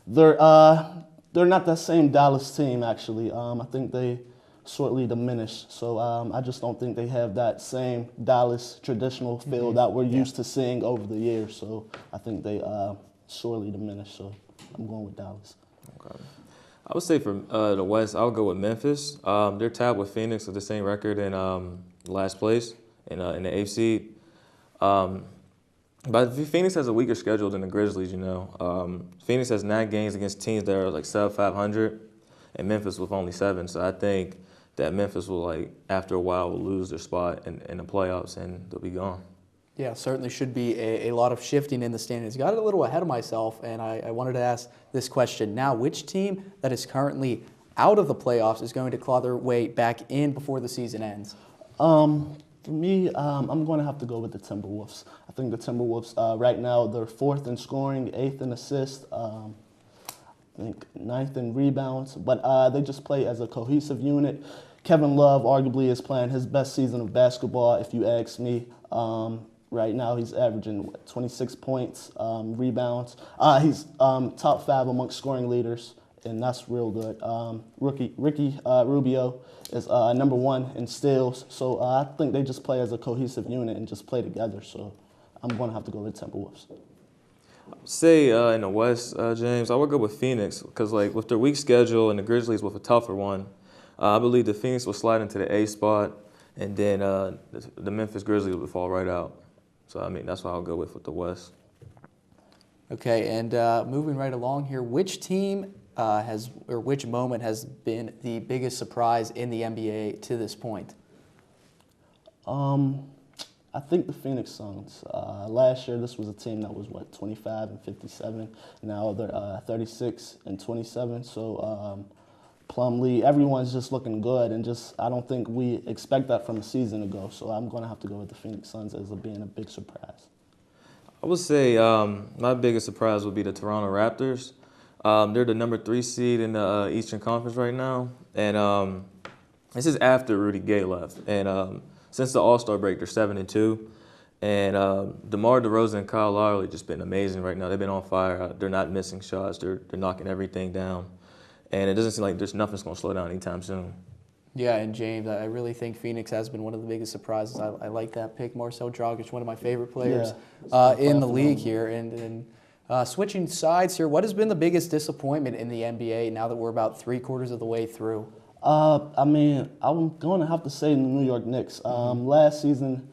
they're not that same Dallas team, actually. I think they sorely diminished. So I just don't think they have that same Dallas traditional feel that we're used to seeing over the years. So I think they sorely diminished. So I'm going with Dallas. Okay. I would say for the West, I would go with Memphis. They're tied with Phoenix with the same record in last place in the eighth seed. But Phoenix has a weaker schedule than the Grizzlies, you know. Phoenix has 9 games against teams that are like sub 500, and Memphis with only 7. So I think that Memphis will, after a while, will lose their spot in the playoffs, and they'll be gone. Yeah, certainly should be a lot of shifting in the standings. Got a little ahead of myself, and I wanted to ask this question now. Which team that is currently out of the playoffs is going to claw their way back in before the season ends? For me, I'm going to have to go with the Timberwolves. I think the Timberwolves, right now, they're 4th in scoring, 8th in assists, I think 9th in rebounds, but they just play as a cohesive unit. Kevin Love arguably is playing his best season of basketball, if you ask me. Right now, he's averaging 26 points, rebounds. He's top 5 amongst scoring leaders, and that's real good. Ricky Rubio is number 1 in steals. So I think they just play as a cohesive unit and just play together. So I'm going to have to go with Timberwolves. Say in the West, James, I would go with Phoenix because with their weak schedule and the Grizzlies with a tougher one, I believe the Phoenix will slide into the A spot, and then the Memphis Grizzlies will fall right out. So, that's what I'll go with the West. Okay, and moving right along here, which team which moment has been the biggest surprise in the NBA to this point? I think the Phoenix Suns. Last year, this was a team that was, 25-57. Now they're 36-27. So Plumlee, everyone's just looking good, and I don't think we expect that from a season ago. So I'm going to have to go with the Phoenix Suns as being a big surprise. I would say my biggest surprise would be the Toronto Raptors. They're the number 3 seed in the Eastern Conference right now, and this is after Rudy Gay left. And since the All-Star break, they're 7-2, and DeMar DeRozan and Kyle Lowry just been amazing right now. They've been on fire. They're not missing shots. They're knocking everything down, and it doesn't seem like nothing's going to slow down anytime soon. Yeah, and James, I really think Phoenix has been one of the biggest surprises. I like that pick. Marcel Dragic, one of my favorite players in the league here. And switching sides here, what has been the biggest disappointment in the NBA now that we're about 3/4 of the way through? I'm going to have to say the New York Knicks. Last season,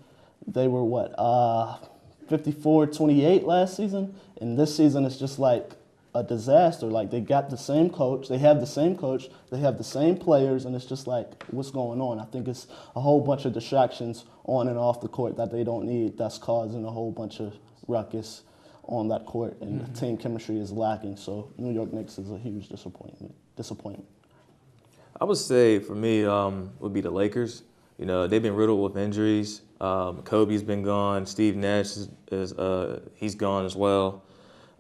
they were 54-28 last season, and this season it's just like a disaster. They got the same coach, they have the same coach, they have the same players, and it's just what's going on? I think it's a whole bunch of distractions on and off the court that they don't need that's causing a whole bunch of ruckus on that court, and the team chemistry is lacking. So New York Knicks is a huge disappointment. I would say for me would be the Lakers. You know, they've been riddled with injuries. Kobe's been gone. Steve Nash he's gone as well.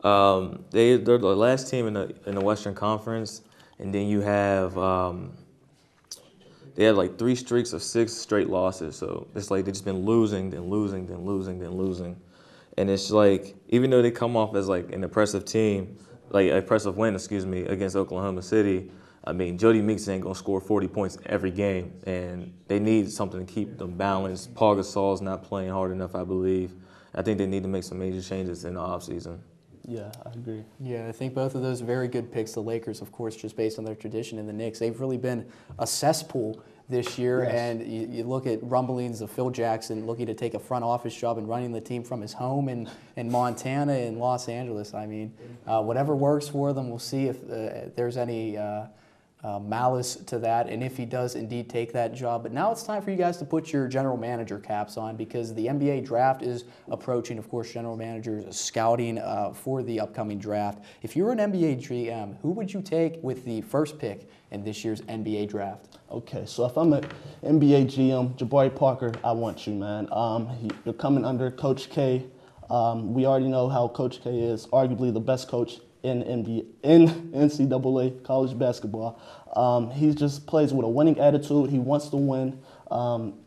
They're the last team in the Western Conference, and then you have they had like 3 streaks of 6 straight losses. So it's like they've just been losing, then losing, then losing, then losing. And it's like, even though they come off as like an impressive team, like an impressive win, against Oklahoma City, I mean, Jody Meeks ain't going to score 40 points every game. And they need something to keep them balanced. Paul Gasol's not playing hard enough, I believe. I think they need to make some major changes in the offseason. Yeah, I agree. Yeah, I think both of those are very good picks. The Lakers, of course, just based on their tradition, and the Knicks, they've really been a cesspool this year. Yes. And you look at rumblings of Phil Jackson looking to take a front office job and running the team from his home in Montana and Los Angeles. I mean, whatever works for them, we'll see if there's any malice to that, and if he does indeed take that job. But now it's time for you guys to put your general manager caps on, because the NBA draft is approaching. Of course, general managers scouting for the upcoming draft. If you're an NBA GM, who would you take with the first pick in this year's NBA draft? Okay, so if I'm an NBA GM, Jabari Parker, I want you, man. You're coming under Coach K. We already know how Coach K is, arguably the best coach in NCAA college basketball. He just plays with a winning attitude. He wants to win.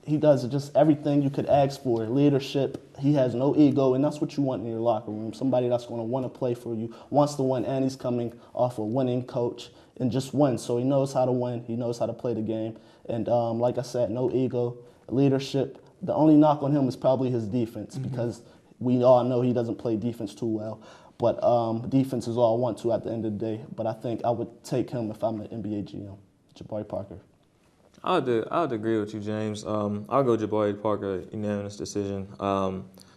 He does just everything you could ask for. Leadership. He has no ego, and that's what you want in your locker room. Somebody that's going to want to play for you, wants to win, and he's coming off a winning coach and just win. So he knows how to win. He knows how to play the game. And like I said, no ego, leadership. The only knock on him is probably his defense, because we all know he doesn't play defense too well. But defense is all I want to at the end of the day. But I think I would take him if I'm an NBA GM, Jabari Parker. I would agree with you, James. I'll go Jabari Parker, unanimous decision.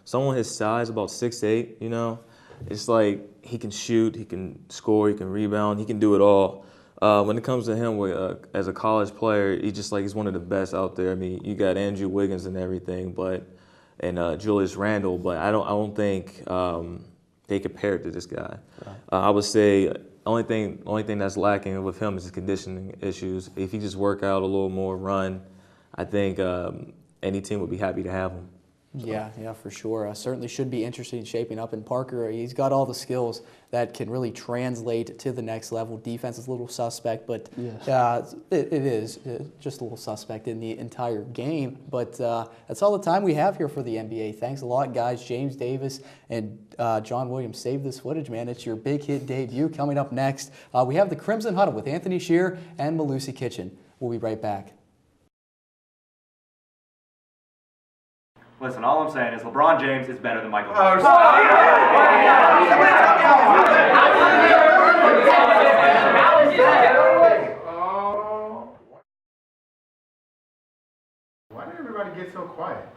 Someone his size, about 6'8", you know, it's like he can shoot, he can score, he can rebound, he can do it all. When it comes to him as a college player, he's one of the best out there. I mean, you got Andrew Wiggins and everything, and Julius Randle, but I don't think they compare it to this guy. Right. I would say only thing that's lacking with him is his conditioning issues. If he just work out a little more, run, I think any team would be happy to have him. Yeah, for sure. Certainly should be interested in shaping up. And Parker, he's got all the skills that can really translate to the next level. Defense is a little suspect, but it is just a little suspect in the entire game. But that's all the time we have here for the NBA. Thanks a lot, guys. James Davis and John Williams, save this footage, man. It's your big hit debut. Coming up next, we have the Crimson Huddle with Anthony Shearer and Malusi Kitchen. We'll be right back. Listen, all I'm saying is LeBron James is better than Michael Jordan. Why did everybody get so quiet?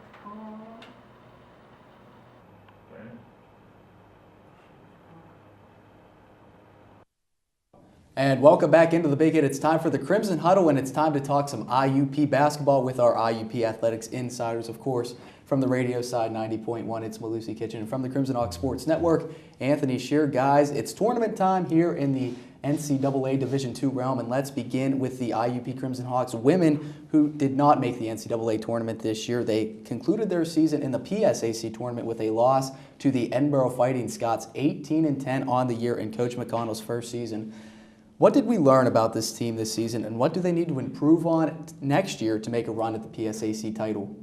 And welcome back into the Big Hit. It's time for the Crimson Huddle, and it's time to talk some IUP basketball with our IUP Athletics insiders, of course. From the radio side, 90.1, it's Malusi Kitchen. And from the Crimson Hawk Sports Network, Anthony Shearer. Guys, it's tournament time here in the NCAA Division II realm, and let's begin with the IUP Crimson Hawks women who did not make the NCAA tournament this year. They concluded their season in the PSAC tournament with a loss to the Edinburgh Fighting Scots, 18-10 on the year in Coach McConnell's first season. What did we learn about this team this season, and what do they need to improve on next year to make a run at the PSAC title?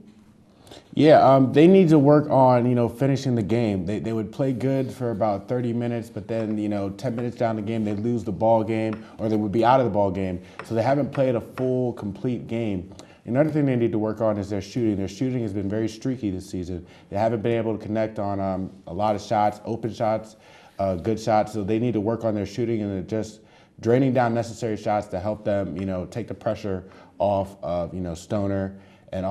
Yeah, they need to work on, finishing the game. They would play good for about 30 minutes, but then, 10 minutes down the game, they'd lose the ball game, or they would be out of the ball game. So they haven't played a full, complete game. Another thing they need to work on is their shooting. Their shooting has been very streaky this season. They haven't been able to connect on a lot of shots, open shots, good shots. So they need to work on their shooting and just draining down necessary shots to help them, take the pressure off of, Stoner and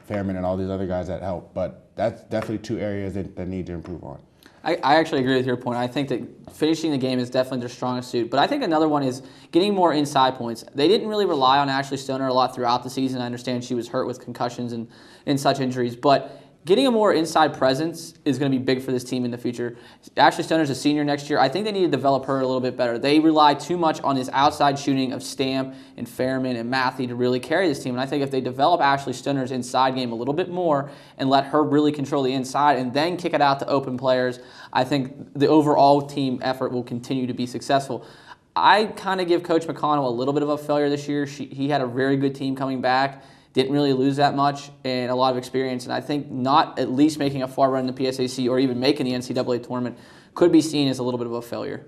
Fairman and all these other guys that help. But that's definitely two areas that need to improve on. I actually agree with your point. I think that finishing the game is definitely their strongest suit. But I think another one is getting more inside points. They didn't really rely on Ashley Stoner a lot throughout the season. I understand she was hurt with concussions and such injuries. But getting a more inside presence is going to be big for this team in the future. Ashley Stoner's a senior next year. I think they need to develop her a little bit better. They rely too much on this outside shooting of Stamp and Fairman and Matthew to really carry this team. And I think if they develop Ashley Stoner's inside game a little bit more and let her really control the inside and then kick it out to open players, I think the overall team effort will continue to be successful. I kind of give Coach McConnell a little bit of a failure this year. He had a very good team coming back. Didn't really lose that much and a lot of experience. And I think not at least making a far run in the PSAC or even making the NCAA tournament could be seen as a little bit of a failure.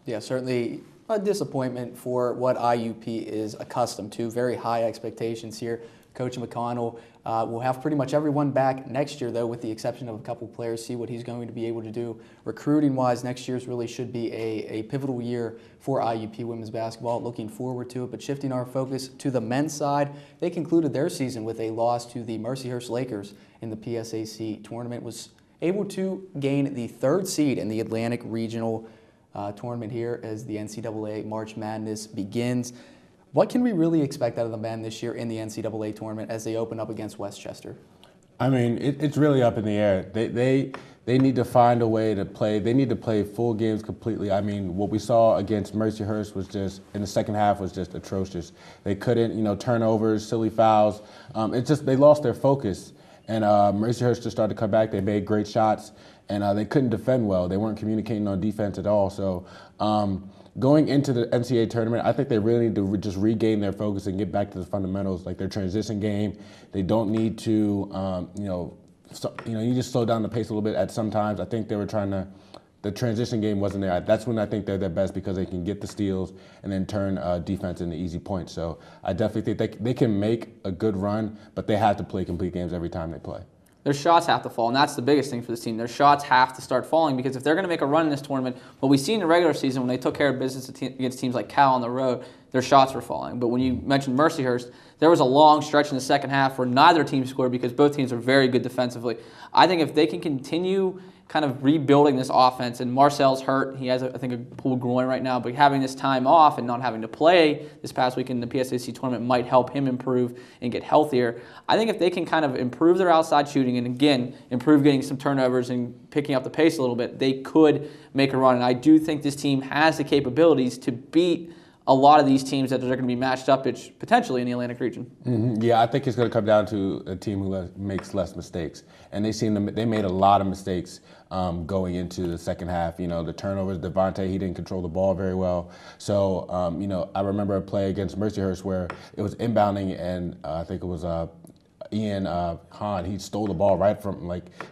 Yeah, certainly a disappointment for what IUP is accustomed to. Very high expectations here. Coach McConnell will have pretty much everyone back next year, though, with the exception of a couple players, see what he's going to be able to do. Recruiting-wise, next year's really should be a pivotal year for IUP women's basketball. Looking forward to it, but shifting our focus to the men's side, they concluded their season with a loss to the Mercyhurst Lakers in the PSAC tournament, was able to gain the 3rd seed in the Atlantic Regional tournament here as the NCAA March Madness begins. What can we really expect out of the men this year in the NCAA tournament as they open up against Westchester? I mean, it's really up in the air. They need to find a way to play. They need to play full games completely. I mean, what we saw against Mercyhurst was just, in the second half, was just atrocious. They couldn't, turnovers, silly fouls. It's just they lost their focus. And Mercyhurst just started to come back. They made great shots, and they couldn't defend well. They weren't communicating on defense at all. So going into the NCAA tournament, I think they really need to just regain their focus and get back to the fundamentals, like their transition game. They don't need to, you just slow down the pace a little bit at some times. I think they were the transition game wasn't there. That's when I think they're their best because they can get the steals and then turn defense into easy points. So I definitely think they can make a good run, but they have to play complete games every time they play. Their shots have to fall, and that's the biggest thing for this team. Their shots have to start falling because if they're going to make a run in this tournament, what we see in the regular season when they took care of business against teams like Cal on the road, their shots were falling. But when you mentioned Mercyhurst, there was a long stretch in the second half where neither team scored because both teams are very good defensively. I think if they can continue kind of rebuilding this offense, and Marcel's hurt. He has, I think, a pulled groin right now, but having this time off and not having to play this past week in the PSAC tournament might help him improve and get healthier. I think if they can kind of improve their outside shooting and, again, improve getting some turnovers and picking up the pace a little bit, they could make a run. And I do think this team has the capabilities to beat a lot of these teams that are going to be matched up potentially in the Atlantic region. Mm-hmm. Yeah, I think it's going to come down to a team who makes less mistakes. And they made a lot of mistakes going into the second half. You know, the turnovers, Devontae, he didn't control the ball very well. So, I remember a play against Mercyhurst where it was inbounding and I think it was Ian Hahn, he stole the ball right from,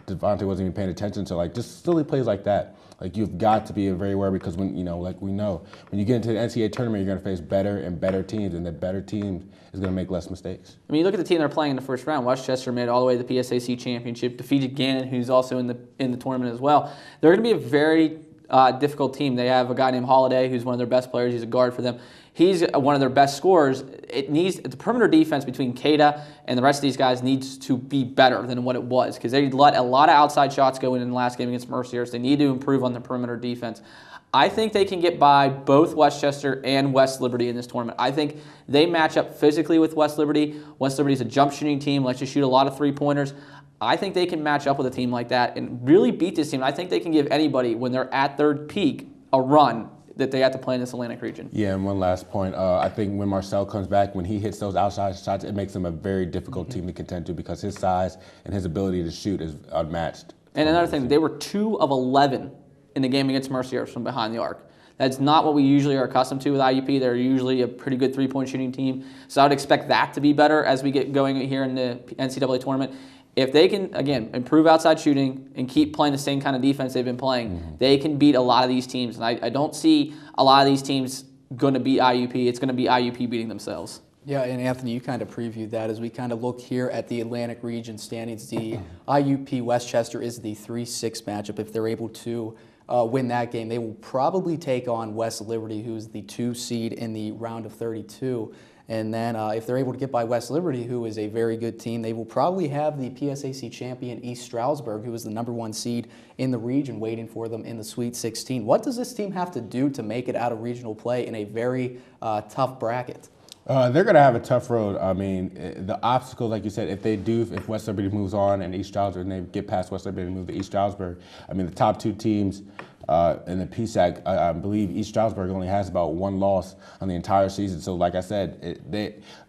Devontae wasn't even paying attention to, just silly plays like that. You've got to be very aware because when, we know, when you get into the NCAA tournament, you're going to face better and better teams, and the better team is going to make less mistakes. I mean, you look at the team they're playing in the first round. Westchester made it all the way to the PSAC championship, defeated Gannon, who's also in the tournament as well. They're going to be a very difficult team. They have a guy named Holiday, who's one of their best players. He's a guard for them. He's one of their best scorers. The perimeter defense between Kada and the rest of these guys needs to be better than what it was because they let a lot of outside shots go in the last game against Mercyhurst. They need to improve on the perimeter defense. I think they can get by both Westchester and West Liberty in this tournament. I think they match up physically with West Liberty. West Liberty is a jump shooting team, likes to shoot a lot of three-pointers. I think they can match up with a team like that and really beat this team. I think they can give anybody, when they're at their peak, a run that they have to play in this Atlantic region. Yeah, and one last point. I think when Marcel comes back, when he hits those outside shots, it makes him a very difficult team to contend to because his size and his ability to shoot is unmatched. And another thing, they were 2 of 11 in the game against Mercyhurst from behind the arc. That's not what we usually are accustomed to with IUP. They're usually a pretty good three-point shooting team. So I would expect that to be better as we get going here in the NCAA tournament. If they can, again, improve outside shooting and keep playing the same kind of defense they've been playing, they can beat a lot of these teams. And I don't see a lot of these teams going to beat IUP. It's going to be IUP beating themselves. Yeah, and Anthony, you kind of previewed that as we kind of look here at the Atlantic region standings. The IUP Westchester is the 3-6 matchup. If they're able to win that game, they will probably take on West Liberty, who is the 2 seed in the round of 32. And then if they're able to get by West Liberty, who is a very good team, they will probably have the PSAC champion East Stroudsburg, who is the #1 seed in the region, waiting for them in the Sweet 16. What does this team have to do to make it out of regional play in a very tough bracket? They're going to have a tough road. I mean, the obstacles, like you said, if West Liberty moves on and East Stroudsburg, and they get past West Liberty and move to East Stroudsburg, I mean, the top two teams in the PSAC, I believe East Stroudsburg only has about one loss on the entire season. So, like I said,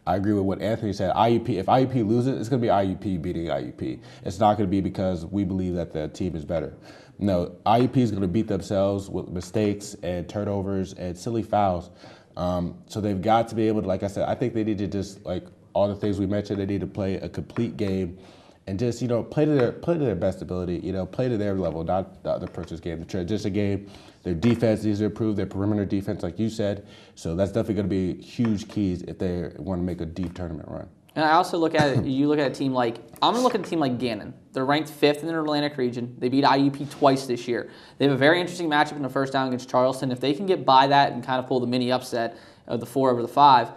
I agree with what Anthony said. If IUP loses, it's going to be IUP beating IUP. It's not going to be because we believe that the team is better. No, IUP is going to beat themselves with mistakes and turnovers and silly fouls. So they've got to be able to, like I said, I think they need to just, like all the things we mentioned, they need to play a complete game and just, play to their best ability, play to their level, not the other person's game. The transition game, their defense needs to improve, their perimeter defense, like you said. So that's definitely going to be huge keys if they want to make a deep tournament run. And I also look at it, you look at a team like, I'm going to look at a team like Gannon. They're ranked 5th in the Atlantic region. They beat IUP twice this year. They have a very interesting matchup in the first down against Charleston. If they can get by that and kind of pull the mini upset of the 4 over the 5,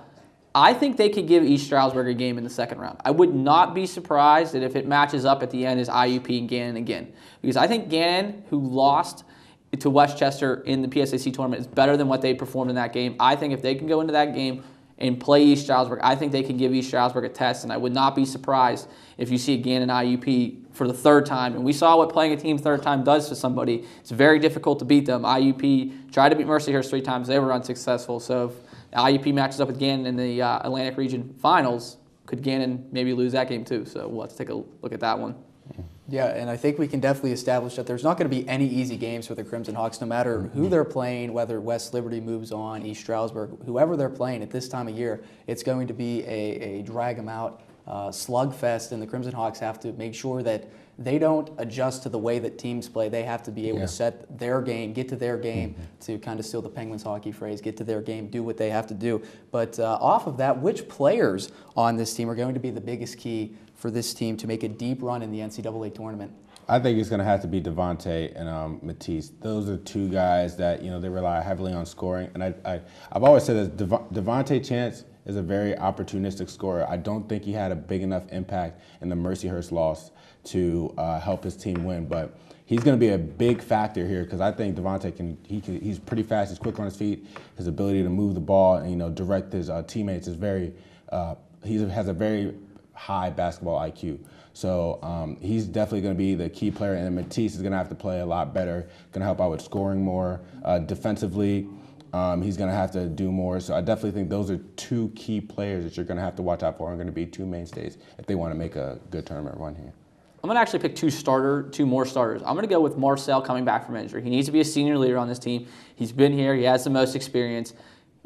I think they could give East Stroudsburg a game in the second round. I would not be surprised that if it matches up at the end as IUP and Gannon again. Because I think Gannon, who lost to Westchester in the PSAC tournament, is better than what they performed in that game. I think if they can go into that game and play East Stroudsburg, I think they can give East Stroudsburg a test, and I would not be surprised if you see Gannon IUP for the 3rd time. And we saw what playing a team 3rd time does to somebody. It's very difficult to beat them. IUP tried to beat Mercyhurst 3 times. They were unsuccessful. So if IUP matches up with Gannon in the Atlantic Region Finals, could Gannon maybe lose that game too? So we'll have to take a look at that one. Yeah, and I think we can definitely establish that there's not going to be any easy games for the Crimson Hawks, no matter who they're playing, whether West Liberty moves on, East Stroudsburg, whoever they're playing at this time of year. It's going to be a drag-them-out slugfest, and the Crimson Hawks have to make sure that they don't adjust to the way that teams play. They have to be able to set their game, get to their game, to kind of steal the Penguins hockey phrase, get to their game, do what they have to do. But off of that, which players on this team are going to be the biggest key for this team to make a deep run in the NCAA tournament? I think it's going to have to be Devontae and Matisse. Those are two guys that, they rely heavily on scoring. And I've always said that Devontae Chance is a very opportunistic scorer. I don't think he had a big enough impact in the Mercyhurst loss to help his team win. But he's going to be a big factor here because I think Devontae he's pretty fast. He's quick on his feet. His ability to move the ball and, direct his teammates is very, he has a very high basketball IQ. So he's definitely going to be the key player, and Matisse is going to have to play a lot better, going to help out with scoring more. Defensively, he's going to have to do more. So I definitely think those are two key players that you're going to have to watch out for and going to be two mainstays if they want to make a good tournament run here. I'm going to actually pick two more starters. I'm going to go with Marcel coming back from injury. He needs to be a senior leader on this team. He's been here. He has the most experience.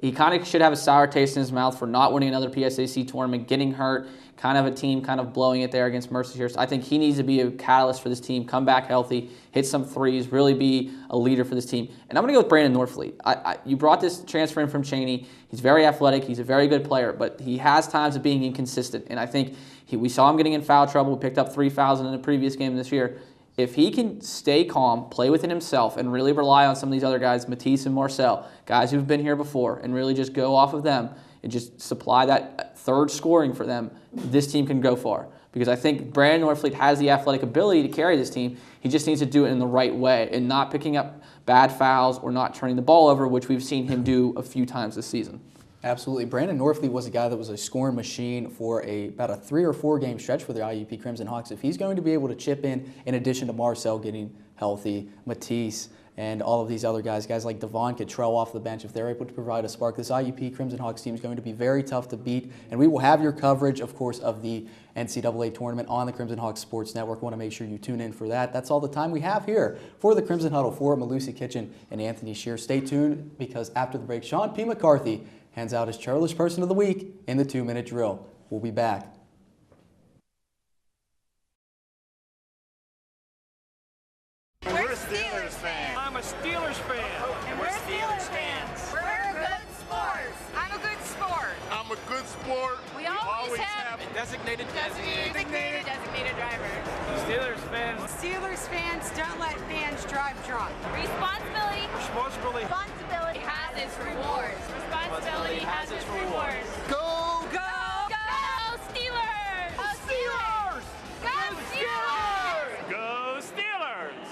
He kind of should have a sour taste in his mouth for not winning another PSAC tournament, getting hurt, kind of a team kind of blowing it there against Mercyhurst. I think he needs to be a catalyst for this team, come back healthy, hit some threes, really be a leader for this team. And I'm going to go with Brandon Norfleet. You brought this transfer in from Cheney. He's very athletic. He's a very good player, but he has times of being inconsistent. And I think we saw him getting in foul trouble. We picked up 3 fouls in the previous game this year. If he can stay calm, play within himself, and really rely on some of these other guys, Matisse and Marcel, guys who've been here before, and really just go off of them and just supply that third scoring for them, this team can go far. Because I think Brandon Norfleet has the athletic ability to carry this team. He just needs to do it in the right way and not picking up bad fouls or not turning the ball over, which we've seen him do a few times this season. Absolutely. Brandon Norfleet was a guy that was a scoring machine for about a 3 or 4 game stretch for the IUP Crimson Hawks. If he's going to be able to chip in addition to Marcel getting healthy, Matisse, and all of these other guys like Devon Cottrell off the bench, if they're able to provide a spark, this IUP Crimson Hawks team is going to be very tough to beat. And we will have your coverage, of course, of the NCAA tournament on the Crimson Hawks Sports Network. I want to make sure you tune in for that. That's all the time we have here for the Crimson Huddle for Malusi Kitchen and Anthony Shear. Stay tuned because after the break, Shaun P. McCarthy hands out his Churlish Person of the Week in the 2-minute drill. We'll be back. We're Steelers fans. I'm a Steelers fan. And we're Steelers fans. We're good sports. I'm a good sport. I'm a good sport. We always have a designated driver. Steelers fans don't let fans drive drunk. Responsibility has its rewards. Responsibility has its rewards. Go! Go! Go Steelers! Go Steelers! Go Steelers! Go Steelers!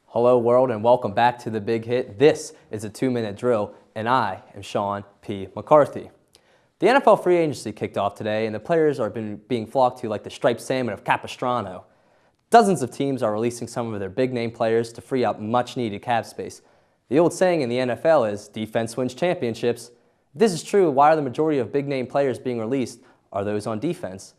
Hello world and welcome back to The Big Hit. This is a 2-minute drill. And I am Shaun P. McCarthy. The NFL free agency kicked off today, and the players are being flocked to like the striped salmon of Capistrano. Dozens of teams are releasing some of their big-name players to free up much-needed cap space. The old saying in the NFL is, defense wins championships. If this is true, why are the majority of big-name players being released are those on defense?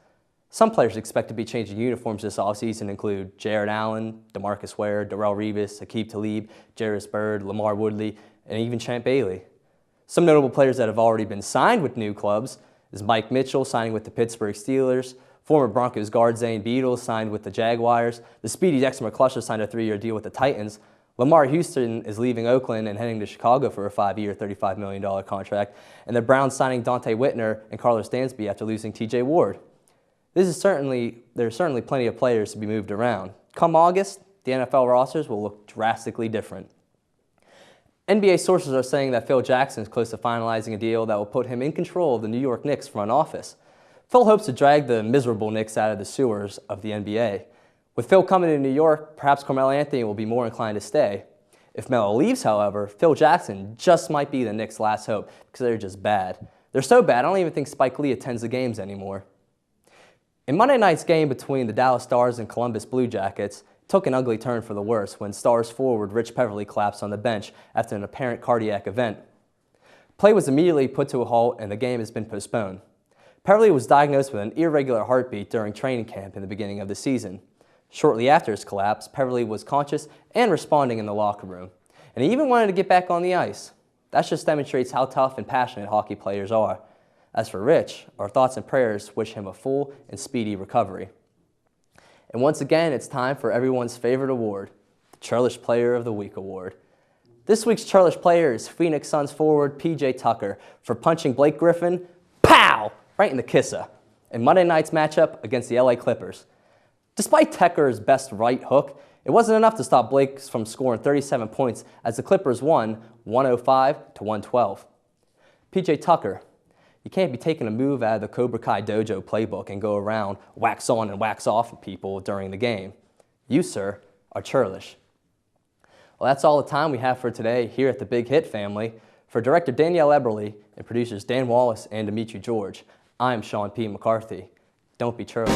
Some players expect to be changing uniforms this offseason include Jared Allen, DeMarcus Ware, Darrelle Revis, Aqib Talib, Jarvis Byrd, Lamar Woodley, and even Champ Bailey. Some notable players that have already been signed with new clubs is Mike Mitchell signing with the Pittsburgh Steelers, former Broncos guard Zane Beadle signed with the Jaguars, the speedy Dexter McCluster signed a 3-year deal with the Titans, Lamar Houston is leaving Oakland and heading to Chicago for a 5-year, $35 million contract, and the Browns signing Dante Whitner and Carlos Dansby after losing T.J. Ward. There's certainly plenty of players to be moved around. Come August, the NFL rosters will look drastically different. NBA sources are saying that Phil Jackson is close to finalizing a deal that will put him in control of the New York Knicks front office. Phil hopes to drag the miserable Knicks out of the sewers of the NBA. With Phil coming to New York, perhaps Carmelo Anthony will be more inclined to stay. If Melo leaves, however, Phil Jackson just might be the Knicks' last hope because they're just bad. They're so bad, I don't even think Spike Lee attends the games anymore. In Monday night's game between the Dallas Stars and Columbus Blue Jackets, it took an ugly turn for the worse when Stars forward Rich Peverly collapsed on the bench after an apparent cardiac event. Play was immediately put to a halt and the game has been postponed. Peverly was diagnosed with an irregular heartbeat during training camp in the beginning of the season. Shortly after his collapse, Peverly was conscious and responding in the locker room, and he even wanted to get back on the ice. That just demonstrates how tough and passionate hockey players are. As for Rich, our thoughts and prayers wish him a full and speedy recovery. And once again, it's time for everyone's favorite award, the Churlish Player of the Week Award. This week's Churlish Player is Phoenix Suns forward P.J. Tucker for punching Blake Griffin, pow, right in the kisser, in Monday night's matchup against the LA Clippers. Despite Tucker's best right hook, it wasn't enough to stop Blake from scoring 37 points as the Clippers won 105-112. P.J. Tucker, you can't be taking a move out of the Cobra Kai Dojo playbook and go around wax on and wax off people during the game. You, sir, are churlish. Well, that's all the time we have for today here at the Big Hit family. For Director Danielle Eberly and producers Dan Wallace and Dimitri George, I'm Shaun P. McCarthy. Don't be churlish.